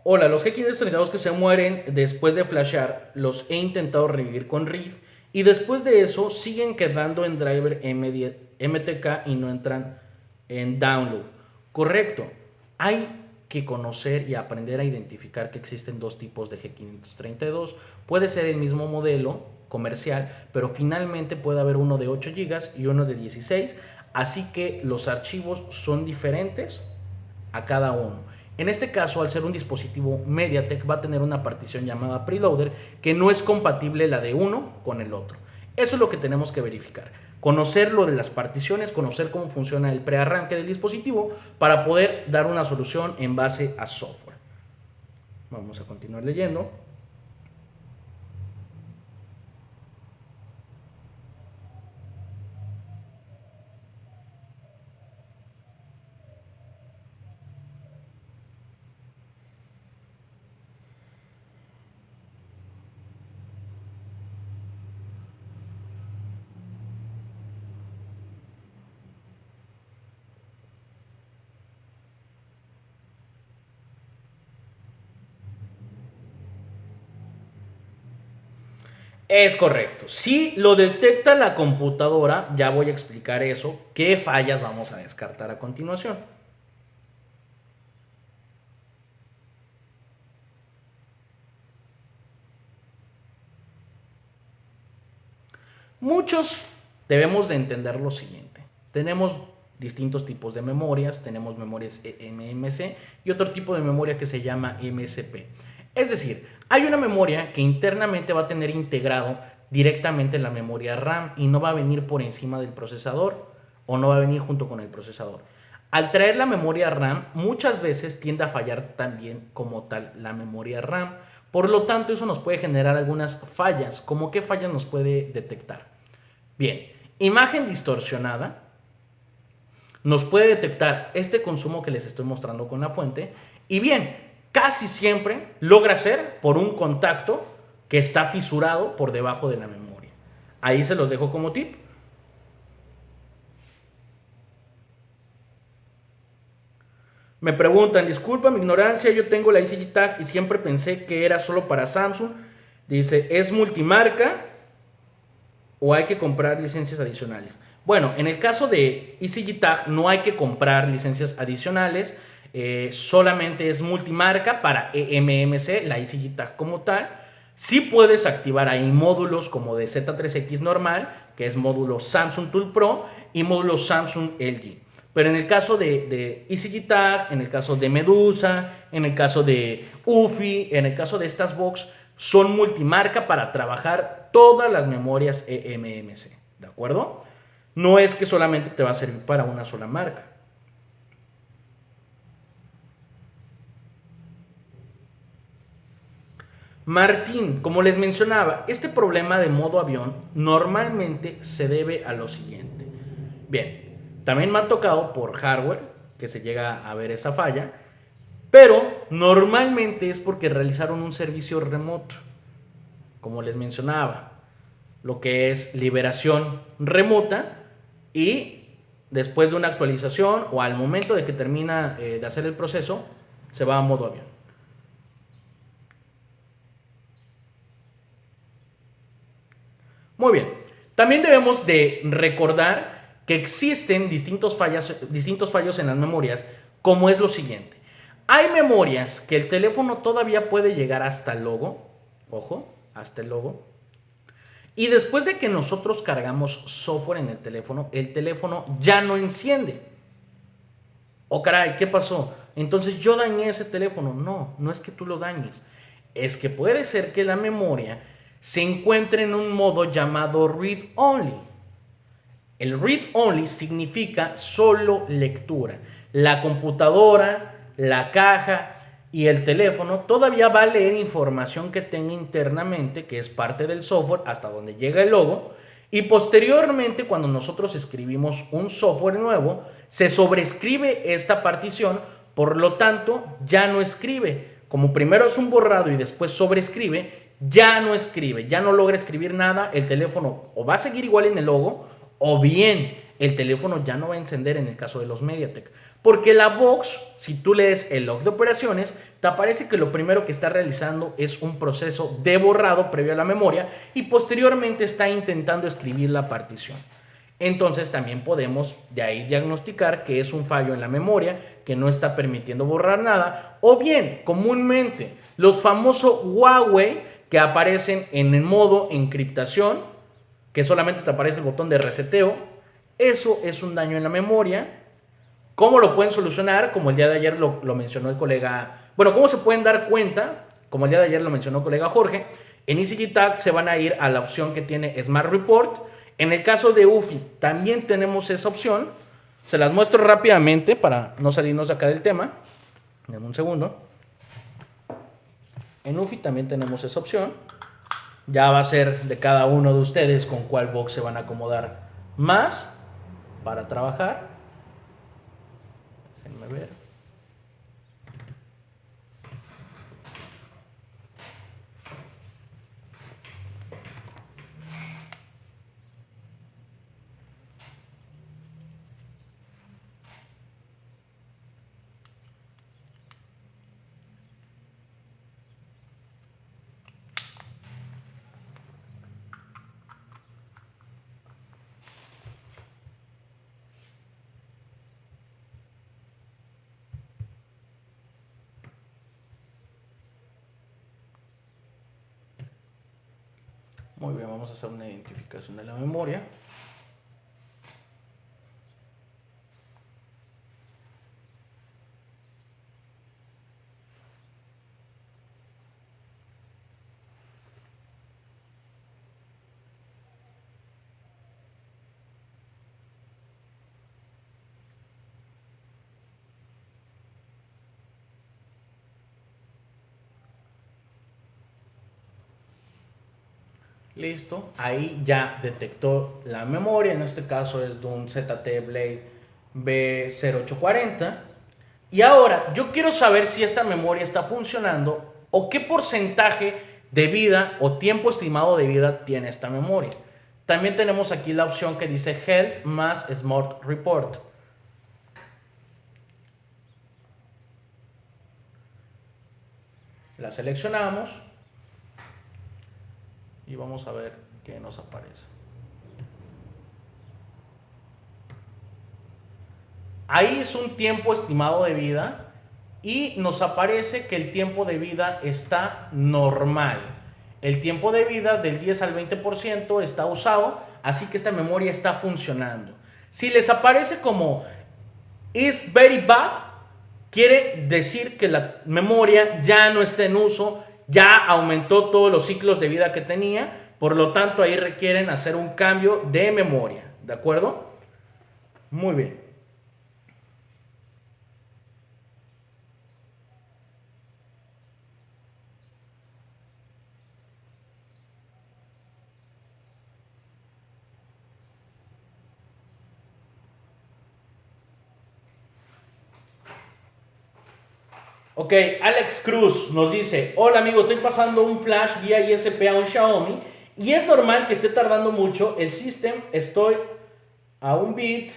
Hola, los G532 que se mueren después de flashear los he intentado revivir con Riff y después de eso siguen quedando en driver M10, MTK y no entran en download. Correcto. Hay que conocer y aprender a identificar que existen dos tipos de G532. Puede ser el mismo modelo comercial, pero finalmente puede haber uno de 8 GB y uno de 16. Así que los archivos son diferentes a cada uno. En este caso, al ser un dispositivo MediaTek, va a tener una partición llamada preloader que no es compatible la de uno con el otro. Eso es lo que tenemos que verificar. Conocer lo de las particiones, conocer cómo funciona el prearranque del dispositivo para poder dar una solución en base a software. Vamos a continuar leyendo. Es correcto. Si lo detecta la computadora, ya voy a explicar eso, qué fallas vamos a descartar a continuación. Muchos debemos de entender lo siguiente. Tenemos distintos tipos de memorias, tenemos memorias eMMC y otro tipo de memoria que se llama MSP. Es decir, hay una memoria que internamente va a tener integrado directamente la memoria RAM y no va a venir por encima del procesador o no va a venir junto con el procesador. Al traer la memoria RAM, muchas veces tiende a fallar también como tal la memoria RAM. Por lo tanto, eso nos puede generar algunas fallas. ¿Cómo qué fallas nos puede detectar? Bien, imagen distorsionada, nos puede detectar este consumo que les estoy mostrando con la fuente y bien, casi siempre logra ser por un contacto que está fisurado por debajo de la memoria. Ahí se los dejo como tip. Me preguntan, disculpa mi ignorancia, yo tengo la ECG Tag y siempre pensé que era solo para Samsung. Dice, ¿es multimarca o hay que comprar licencias adicionales? Bueno, en el caso de ECG Tag no hay que comprar licencias adicionales, solamente es multimarca para eMMC, la ECG Tag como tal. Sí puedes activar ahí módulos como de Z3X normal, que es módulo Samsung Tool Pro, y módulo Samsung LG. Pero en el caso de ECG Tag, en el caso de Medusa, en el caso de UFI, en el caso de estas box, son multimarca para trabajar todas las memorias eMMC, ¿de acuerdo? No es que solamente te va a servir para una sola marca. Martín, como les mencionaba, este problema de modo avión normalmente se debe a lo siguiente. Bien, también me ha tocado por hardware que se llega a ver esa falla, pero normalmente es porque realizaron un servicio remoto, como les mencionaba, lo que es liberación remota y después de una actualización o al momento de que termina de hacer el proceso, se va a modo avión. Muy bien, también debemos de recordar que existen distintos fallos en las memorias, como es lo siguiente. Hay memorias que el teléfono todavía puede llegar hasta el logo, ojo, hasta el logo, y después de que nosotros cargamos software en el teléfono ya no enciende. Oh, caray, ¿qué pasó? Entonces yo dañé ese teléfono. No, no es que tú lo dañes. Es que puede ser que la memoria se encuentre en un modo llamado read only. El read only significa solo lectura. La computadora, la caja y el teléfono todavía va a leer información que tenga internamente, que es parte del software, hasta donde llega el logo. Y posteriormente, cuando nosotros escribimos un software nuevo, se sobrescribe esta partición, por lo tanto, ya no escribe. Como primero es un borrado y después sobrescribe, ya no escribe, ya no logra escribir nada. El teléfono o va a seguir igual en el logo, o bien el teléfono ya no va a encender en el caso de los MediaTek. Porque la box, si tú lees el log de operaciones, te aparece que lo primero que está realizando es un proceso de borrado previo a la memoria y posteriormente está intentando escribir la partición. Entonces también podemos de ahí diagnosticar que es un fallo en la memoria, que no está permitiendo borrar nada, o bien comúnmente los famosos Huawei que aparecen en el modo encriptación, que solamente te aparece el botón de reseteo. Eso es un daño en la memoria. ¿Cómo lo pueden solucionar? Como el día de ayer lo mencionó el colega. Bueno, ¿cómo se pueden dar cuenta? Como el día de ayer lo mencionó el colega Jorge. En ECG Tag se van a ir a la opción que tiene Smart Report. En el caso de UFI también tenemos esa opción. Se las muestro rápidamente para no salirnos de acá del tema. Denme un segundo. En UFI también tenemos esa opción. Ya va a ser de cada uno de ustedes con cuál box se van a acomodar más para trabajar. Déjenme ver. Muy bien, vamos a hacer una identificación de la memoria. Listo, ahí ya detectó la memoria, en este caso es de un ZT Blade B0840. Y ahora yo quiero saber si esta memoria está funcionando o qué porcentaje de vida o tiempo estimado de vida tiene esta memoria. También tenemos aquí la opción que dice Health más Smart Report. La seleccionamos y vamos a ver qué nos aparece. Ahí es un tiempo estimado de vida y nos aparece que el tiempo de vida está normal. El tiempo de vida del 10 al 20% está usado, así que esta memoria está funcionando. Si les aparece como is very bad, quiere decir que la memoria ya no está en uso, ya aumentó todos los ciclos de vida que tenía, por lo tanto ahí requieren hacer un cambio de memoria, ¿de acuerdo? Muy bien. Ok, Alex Cruz nos dice: hola amigo, estoy pasando un flash vía ISP a un Xiaomi y es normal que esté tardando mucho el system, estoy a 1 bit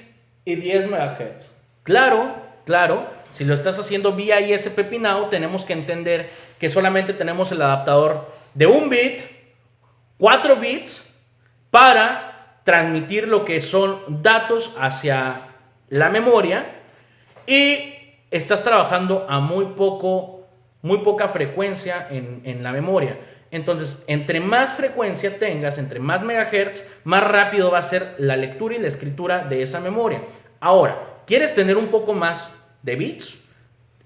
y 10 MHz. Claro, claro, si lo estás haciendo vía ISP Pinout, tenemos que entender que solamente tenemos el adaptador de 1 bit, 4 bits, para transmitir lo que son datos hacia la memoria, y estás trabajando a muy poca frecuencia en la memoria. Entonces, entre más frecuencia tengas, entre más megahertz, más rápido va a ser la lectura y la escritura de esa memoria. Ahora, ¿quieres tener un poco más de bits?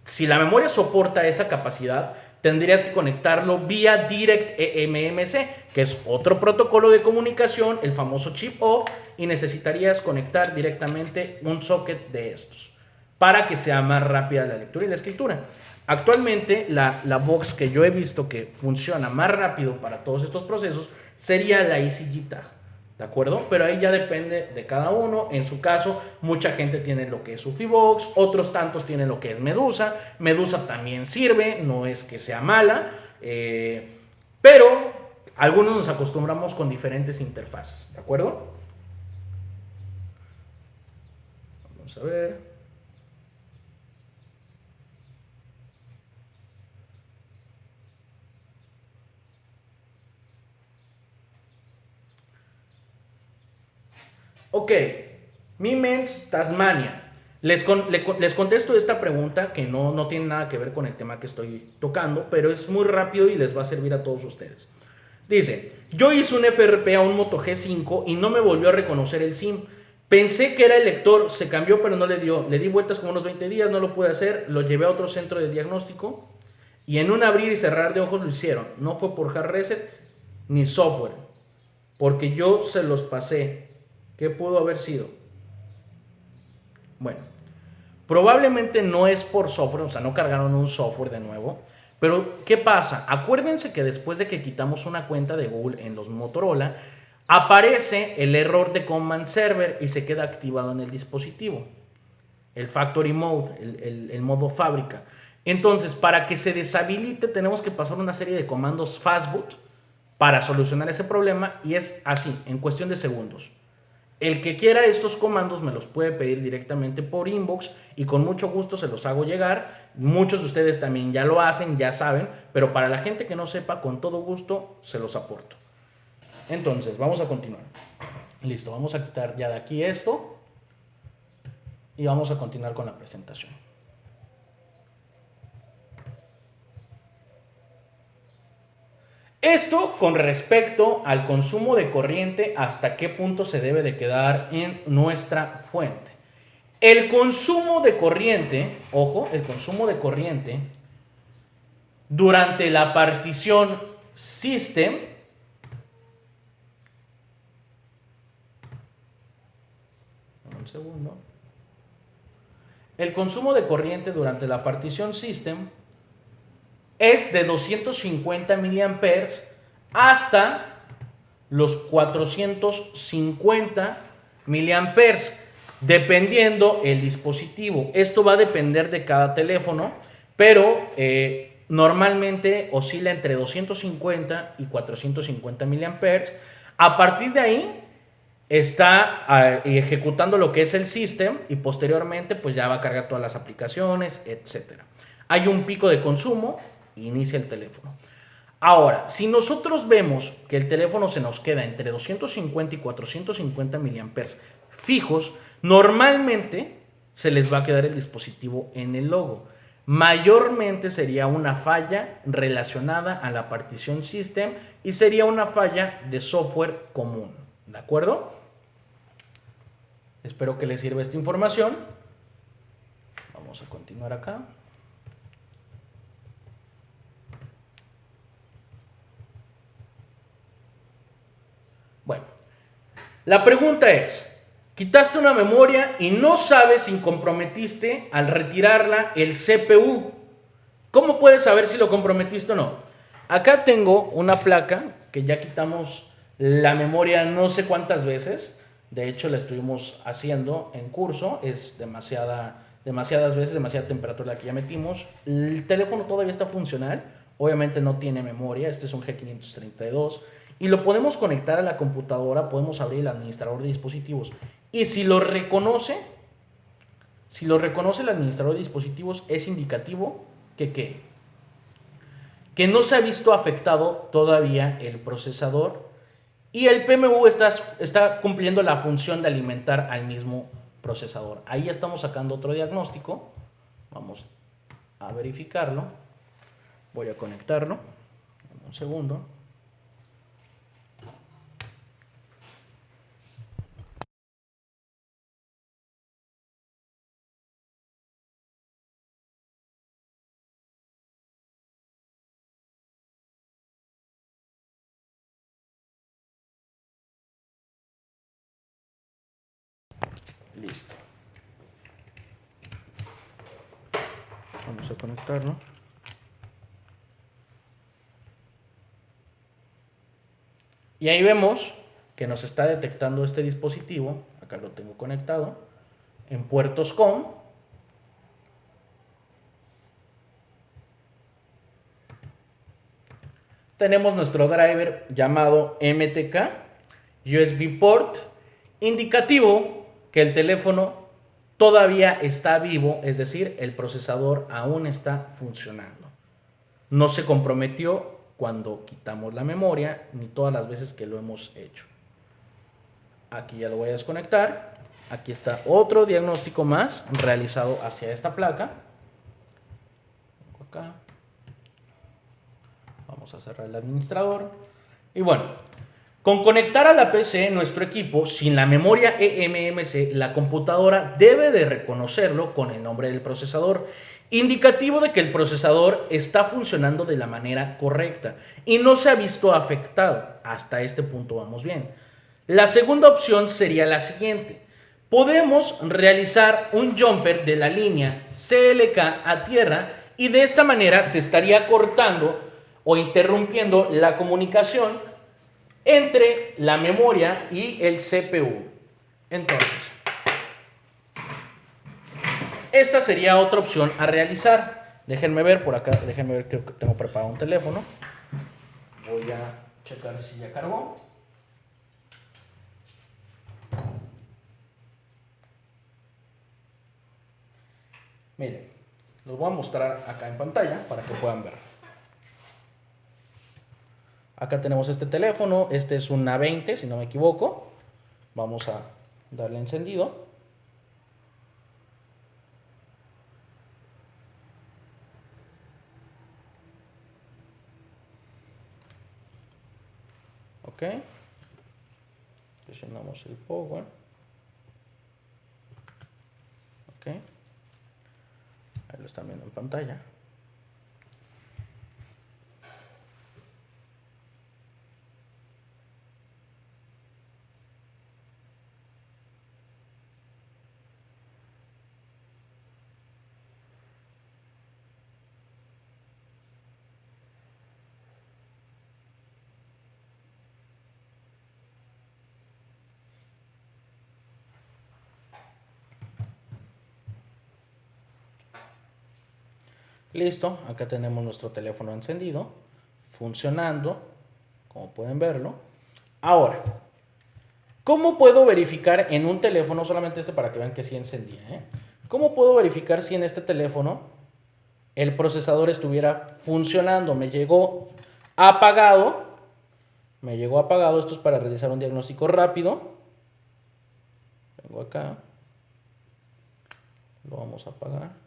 Si la memoria soporta esa capacidad, tendrías que conectarlo vía Direct eMMC, que es otro protocolo de comunicación, el famoso chip off, y necesitarías conectar directamente un socket de estos para que sea más rápida la lectura y la escritura. Actualmente la box que yo he visto que funciona más rápido para todos estos procesos sería la EasyG Tag, ¿de acuerdo? Pero ahí ya depende de cada uno. En su caso, mucha gente tiene lo que es UFIVOX, otros tantos tienen lo que es Medusa. Medusa también sirve, no es que sea mala, pero algunos nos acostumbramos con diferentes interfaces, ¿de acuerdo? Vamos a ver. Ok, Mimens Tasmania. Les contesto esta pregunta que no tiene nada que ver con el tema que estoy tocando, pero es muy rápido y les va a servir a todos ustedes. Dice: yo hice un FRP a un Moto G5 y no me volvió a reconocer el SIM. Pensé que era el lector, se cambió pero no le dio. Le di vueltas como unos 20 días, no lo pude hacer. Lo llevé a otro centro de diagnóstico y en un abrir y cerrar de ojos lo hicieron. No fue por hard reset ni software, porque yo se los pasé. ¿Qué pudo haber sido? Bueno, probablemente no es por software, o sea, no cargaron un software de nuevo. Pero, ¿qué pasa? Acuérdense que después de que quitamos una cuenta de Google en los Motorola, aparece el error de Command Server y se queda activado en el dispositivo. El Factory Mode, el modo fábrica. Entonces, para que se deshabilite, tenemos que pasar una serie de comandos fastboot para solucionar ese problema, y es así, en cuestión de segundos. El que quiera estos comandos me los puede pedir directamente por inbox y con mucho gusto se los hago llegar. Muchos de ustedes también ya lo hacen, ya saben, pero para la gente que no sepa, con todo gusto se los aporto. Entonces, vamos a continuar. Listo, vamos a quitar ya de aquí esto y vamos a continuar con la presentación. Esto con respecto al consumo de corriente, hasta qué punto se debe de quedar en nuestra fuente. El consumo de corriente, ojo, el consumo de corriente durante la partición System, un segundo. El consumo de corriente durante la partición System es de 250 miliamperes hasta los 450 miliamperes. dependiendo el dispositivo. Esto va a depender de cada teléfono, pero normalmente oscila entre 250 y 450 miliamperes. A partir de ahí está ejecutando lo que es el system y posteriormente pues ya va a cargar todas las aplicaciones, etcétera. Hay un pico de consumo, inicia el teléfono. Ahora, si nosotros vemos que el teléfono se nos queda entre 250 y 450 miliamperes fijos, normalmente se les va a quedar el dispositivo en el logo. Mayormente sería una falla relacionada a la partición system y sería una falla de software común. ¿De acuerdo? Espero que les sirva esta información. Vamos a continuar acá. Bueno, la pregunta es, quitaste una memoria y no sabes si comprometiste al retirarla el CPU. ¿Cómo puedes saber si lo comprometiste o no? Acá tengo una placa que ya quitamos la memoria no sé cuántas veces. De hecho, la estuvimos haciendo en curso. Es demasiadas veces, demasiada temperatura la que ya metimos. El teléfono todavía está funcional. Obviamente no tiene memoria. Este es un G532. Y lo podemos conectar a la computadora. Podemos abrir el administrador de dispositivos. Y si lo reconoce el administrador de dispositivos, es indicativo que no se ha visto afectado todavía el procesador y el PMU está cumpliendo la función de alimentar al mismo procesador. Ahí estamos sacando otro diagnóstico. Vamos a verificarlo. Voy a conectarlo. Un segundo. Listo. Vamos a conectarlo. Y ahí vemos que nos está detectando este dispositivo. Acá lo tengo conectado en puertos COM. Tenemos nuestro driver llamado MTK, USB port, indicativo que el teléfono todavía está vivo, es decir, el procesador aún está funcionando. No se comprometió cuando quitamos la memoria, ni todas las veces que lo hemos hecho. Aquí ya lo voy a desconectar. Aquí está otro diagnóstico más realizado hacia esta placa. Acá. Vamos a cerrar el administrador. Y bueno, con conectar a la PC nuestro equipo sin la memoria eMMC, la computadora debe de reconocerlo con el nombre del procesador, indicativo de que el procesador está funcionando de la manera correcta y no se ha visto afectado. Hasta este punto vamos bien. La segunda opción sería la siguiente. Podemos realizar un jumper de la línea CLK a tierra y de esta manera se estaría cortando o interrumpiendo la comunicación entre la memoria y el CPU. Entonces, esta sería otra opción a realizar. Déjenme ver por acá, creo que tengo preparado un teléfono. Voy a checar si ya cargó. Miren, los voy a mostrar acá en pantalla para que puedan ver. Acá tenemos este teléfono, este es un A20 si no me equivoco. Vamos a darle encendido. Ok. Presionamos el power. Ok. Ahí lo están viendo en pantalla. Listo, acá tenemos nuestro teléfono encendido, funcionando, como pueden verlo. Ahora, ¿cómo puedo verificar en un teléfono, solamente este para que vean que sí encendía, ¿Cómo puedo verificar si en este teléfono el procesador estuviera funcionando? Me llegó apagado, esto es para realizar un diagnóstico rápido. Vengo acá, lo vamos a apagar.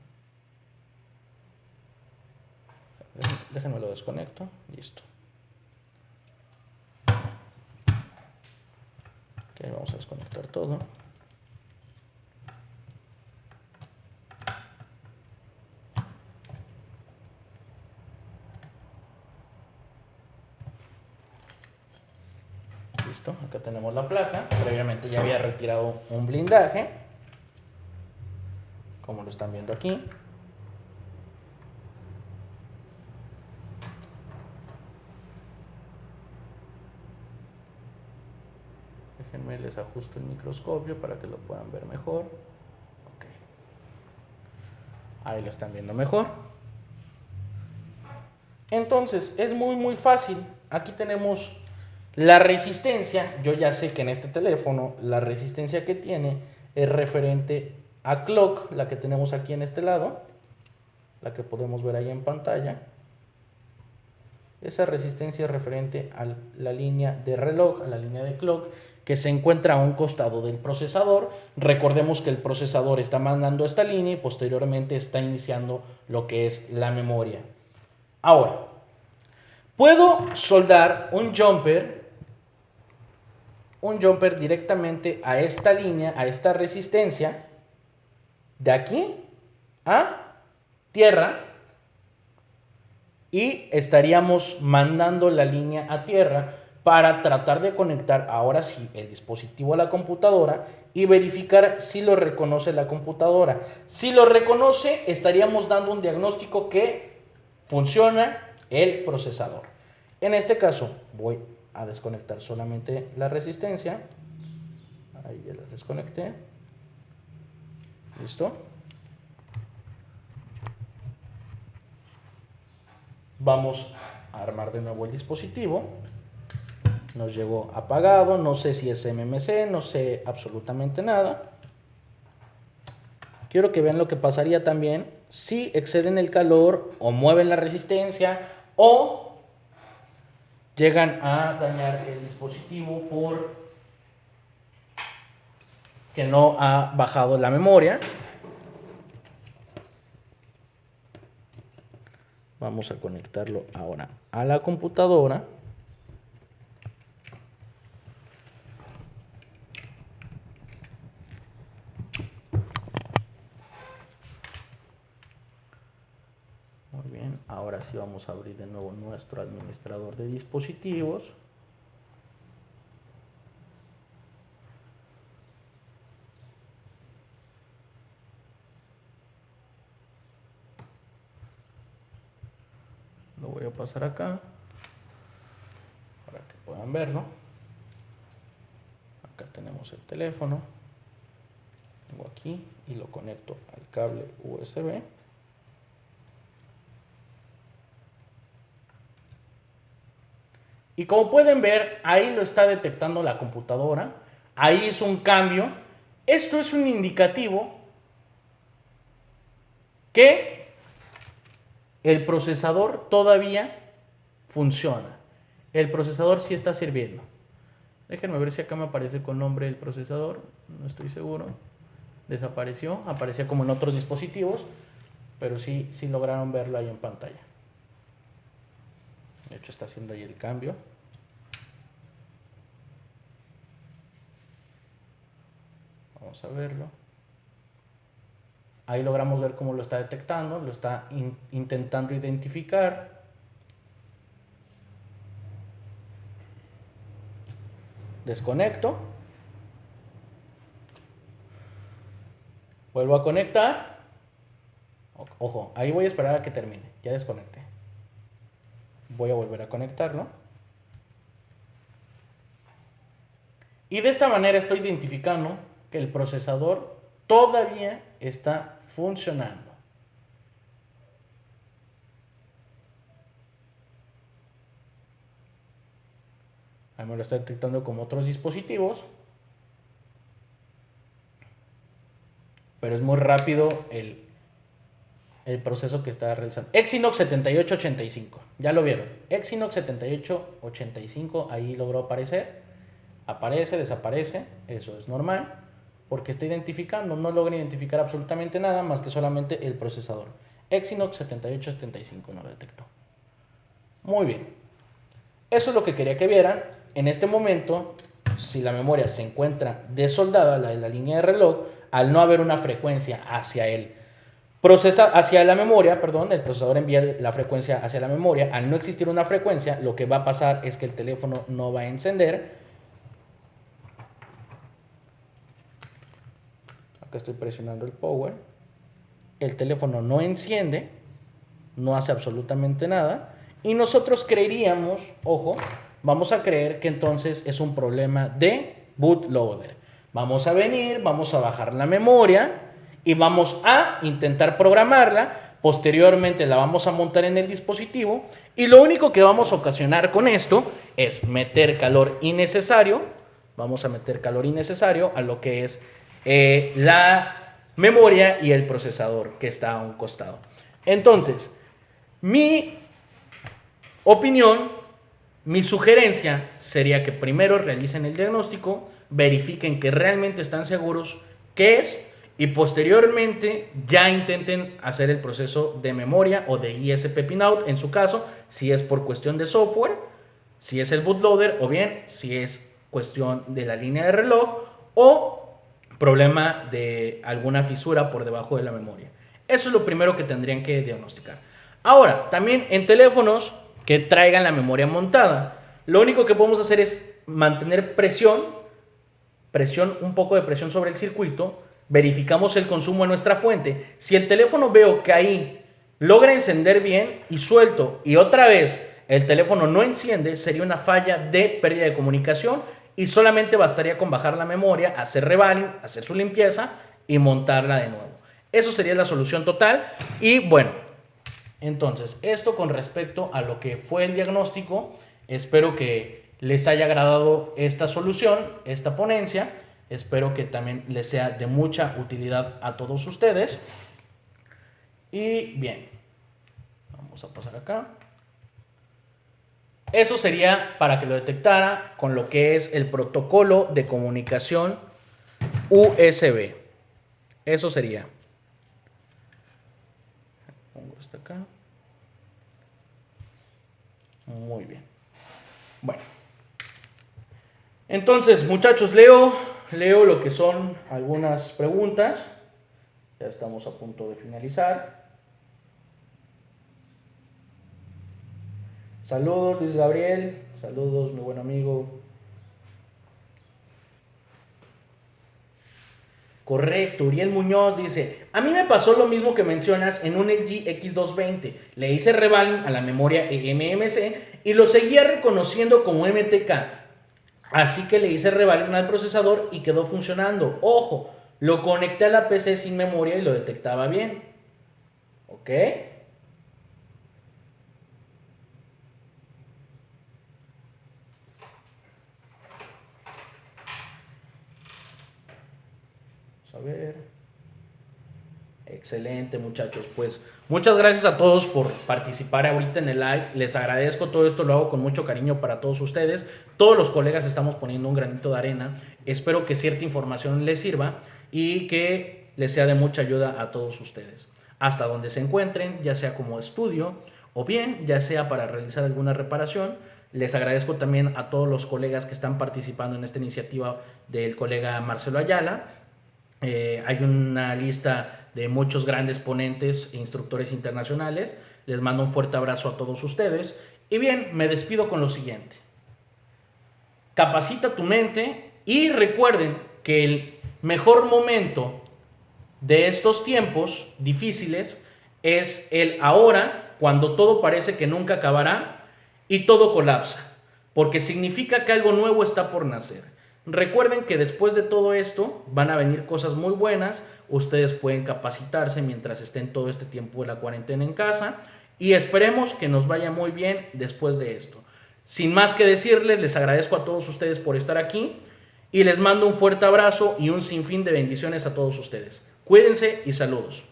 Déjenme lo desconecto, listo. Ok, vamos a desconectar todo. Listo, acá tenemos la placa. Previamente ya había retirado un blindaje, como lo están viendo aquí. Déjenme les ajusto el microscopio para que lo puedan ver mejor. Ok. Ahí lo están viendo mejor. Entonces es muy fácil. Aquí tenemos la resistencia. Yo ya sé que en este teléfono la resistencia que tiene es referente a clock, la que tenemos aquí en este lado, la que podemos ver ahí en pantalla. Esa resistencia es referente a la línea de reloj, a la línea de clock, que se encuentra a un costado del procesador. Recordemos que el procesador está mandando esta línea y posteriormente está iniciando lo que es la memoria. Ahora, puedo soldar un jumper directamente a esta línea, a esta resistencia, de aquí a tierra, y estaríamos mandando la línea a tierra para tratar de conectar ahora sí el dispositivo a la computadora y verificar si lo reconoce la computadora. Si lo reconoce, estaríamos dando un diagnóstico que funciona el procesador. En este caso voy a desconectar solamente la resistencia. Ahí ya las desconecté. ¿Listo? Vamos a armar de nuevo el dispositivo. Nos llegó apagado, no sé si es MMC, no sé absolutamente nada. Quiero que vean lo que pasaría también si exceden el calor o mueven la resistencia o llegan a dañar el dispositivo por que no ha bajado la memoria. Vamos a conectarlo ahora a la computadora. Muy bien, ahora sí vamos a abrir de nuevo nuestro administrador de dispositivos. Lo voy a pasar acá para que puedan verlo. Acá tenemos el teléfono. Tengo aquí y lo conecto al cable USB. Y como pueden ver, ahí lo está detectando la computadora. Ahí es un cambio. Esto es un indicativo que el procesador todavía funciona. El procesador sí está sirviendo. Déjenme ver si acá me aparece con nombre el procesador. No estoy seguro. Desapareció. Aparecía como en otros dispositivos. Pero sí lograron verlo ahí en pantalla. De hecho está haciendo ahí el cambio. Vamos a verlo. Ahí logramos ver cómo lo está detectando, lo está intentando identificar. Desconecto. Vuelvo a conectar. Ojo, ahí voy a esperar a que termine. Ya desconecté. Voy a volver a conectarlo. Y de esta manera estoy identificando que el procesador todavía está funcionando. Ahí me lo está detectando como otros dispositivos. Pero es muy rápido el proceso que está realizando. Exynos 7885, ya lo vieron. Exynos 7885, ahí logró aparecer. Aparece, desaparece, eso es normal. Porque está identificando, no logra identificar absolutamente nada más que solamente el procesador. Exynos 7875 no lo detectó. Muy bien. Eso es lo que quería que vieran. En este momento, si la memoria se encuentra desoldada, la línea de reloj, al no haber una frecuencia hacia hacia la memoria, perdón, el procesador envía la frecuencia hacia la memoria. Al no existir una frecuencia, lo que va a pasar es que el teléfono no va a encender. Acá estoy presionando el power. El teléfono no enciende, no hace absolutamente nada. Y nosotros creeríamos, ojo, vamos a creer que entonces es un problema de bootloader. Vamos a venir, vamos a bajar la memoria y vamos a intentar programarla. Posteriormente la vamos a montar en el dispositivo y lo único que vamos a ocasionar con esto es meter calor innecesario. Vamos a meter calor innecesario a lo que es la memoria y el procesador que está a un costado. Entonces, mi opinión, mi sugerencia sería que primero realicen el diagnóstico, verifiquen que realmente están seguros qué es y posteriormente ya intenten hacer el proceso de memoria o de ISP pinout en su caso, si es por cuestión de software, si es el bootloader o bien si es cuestión de la línea de reloj o problema de alguna fisura por debajo de la memoria. Eso es lo primero que tendrían que diagnosticar. Ahora, también en teléfonos que traigan la memoria montada, lo único que podemos hacer es mantener un poco de presión sobre el circuito, verificamos el consumo de nuestra fuente. Si el teléfono veo que ahí logra encender bien y suelto y otra vez el teléfono no enciende, sería una falla de pérdida de comunicación y solamente bastaría con bajar la memoria, hacer revaling, hacer su limpieza y montarla de nuevo. Eso sería la solución total. Y bueno, entonces esto con respecto a lo que fue el diagnóstico. Espero que les haya agradado esta solución, esta ponencia. Espero que también les sea de mucha utilidad a todos ustedes. Y bien, vamos a pasar acá. Eso sería para que lo detectara con lo que es el protocolo de comunicación USB. Eso sería. Pongo esto acá. Muy bien. Bueno. Entonces, muchachos, leo lo que son algunas preguntas. Ya estamos a punto de finalizar. Saludos, Luis Gabriel. Saludos, mi buen amigo. Correcto, Uriel Muñoz dice: a mí me pasó lo mismo que mencionas en un LG X220. Le hice revaling a la memoria eMMC y lo seguía reconociendo como MTK. Así que le hice revaling al procesador y quedó funcionando. Ojo, lo conecté a la PC sin memoria y lo detectaba bien. ¿Ok? A ver. Excelente, muchachos. Pues muchas gracias a todos por participar ahorita en el live. Les agradezco, todo esto lo hago con mucho cariño para todos ustedes. Todos los colegas estamos poniendo un granito de arena. Espero que cierta información les sirva y que les sea de mucha ayuda a todos ustedes. Hasta donde se encuentren, ya sea como estudio o bien ya sea para realizar alguna reparación. Les agradezco también a todos los colegas que están participando en esta iniciativa del colega Marcelo Ayala. Hay una lista de muchos grandes ponentes e instructores internacionales. Les mando un fuerte abrazo a todos ustedes. Y bien, me despido con lo siguiente. Capacita tu mente y recuerden que el mejor momento de estos tiempos difíciles es el ahora, cuando todo parece que nunca acabará y todo colapsa, porque significa que algo nuevo está por nacer. Recuerden que después de todo esto van a venir cosas muy buenas. Ustedes pueden capacitarse mientras estén todo este tiempo de la cuarentena en casa y esperemos que nos vaya muy bien después de esto. Sin más que decirles, les agradezco a todos ustedes por estar aquí y les mando un fuerte abrazo y un sinfín de bendiciones a todos ustedes. Cuídense y saludos.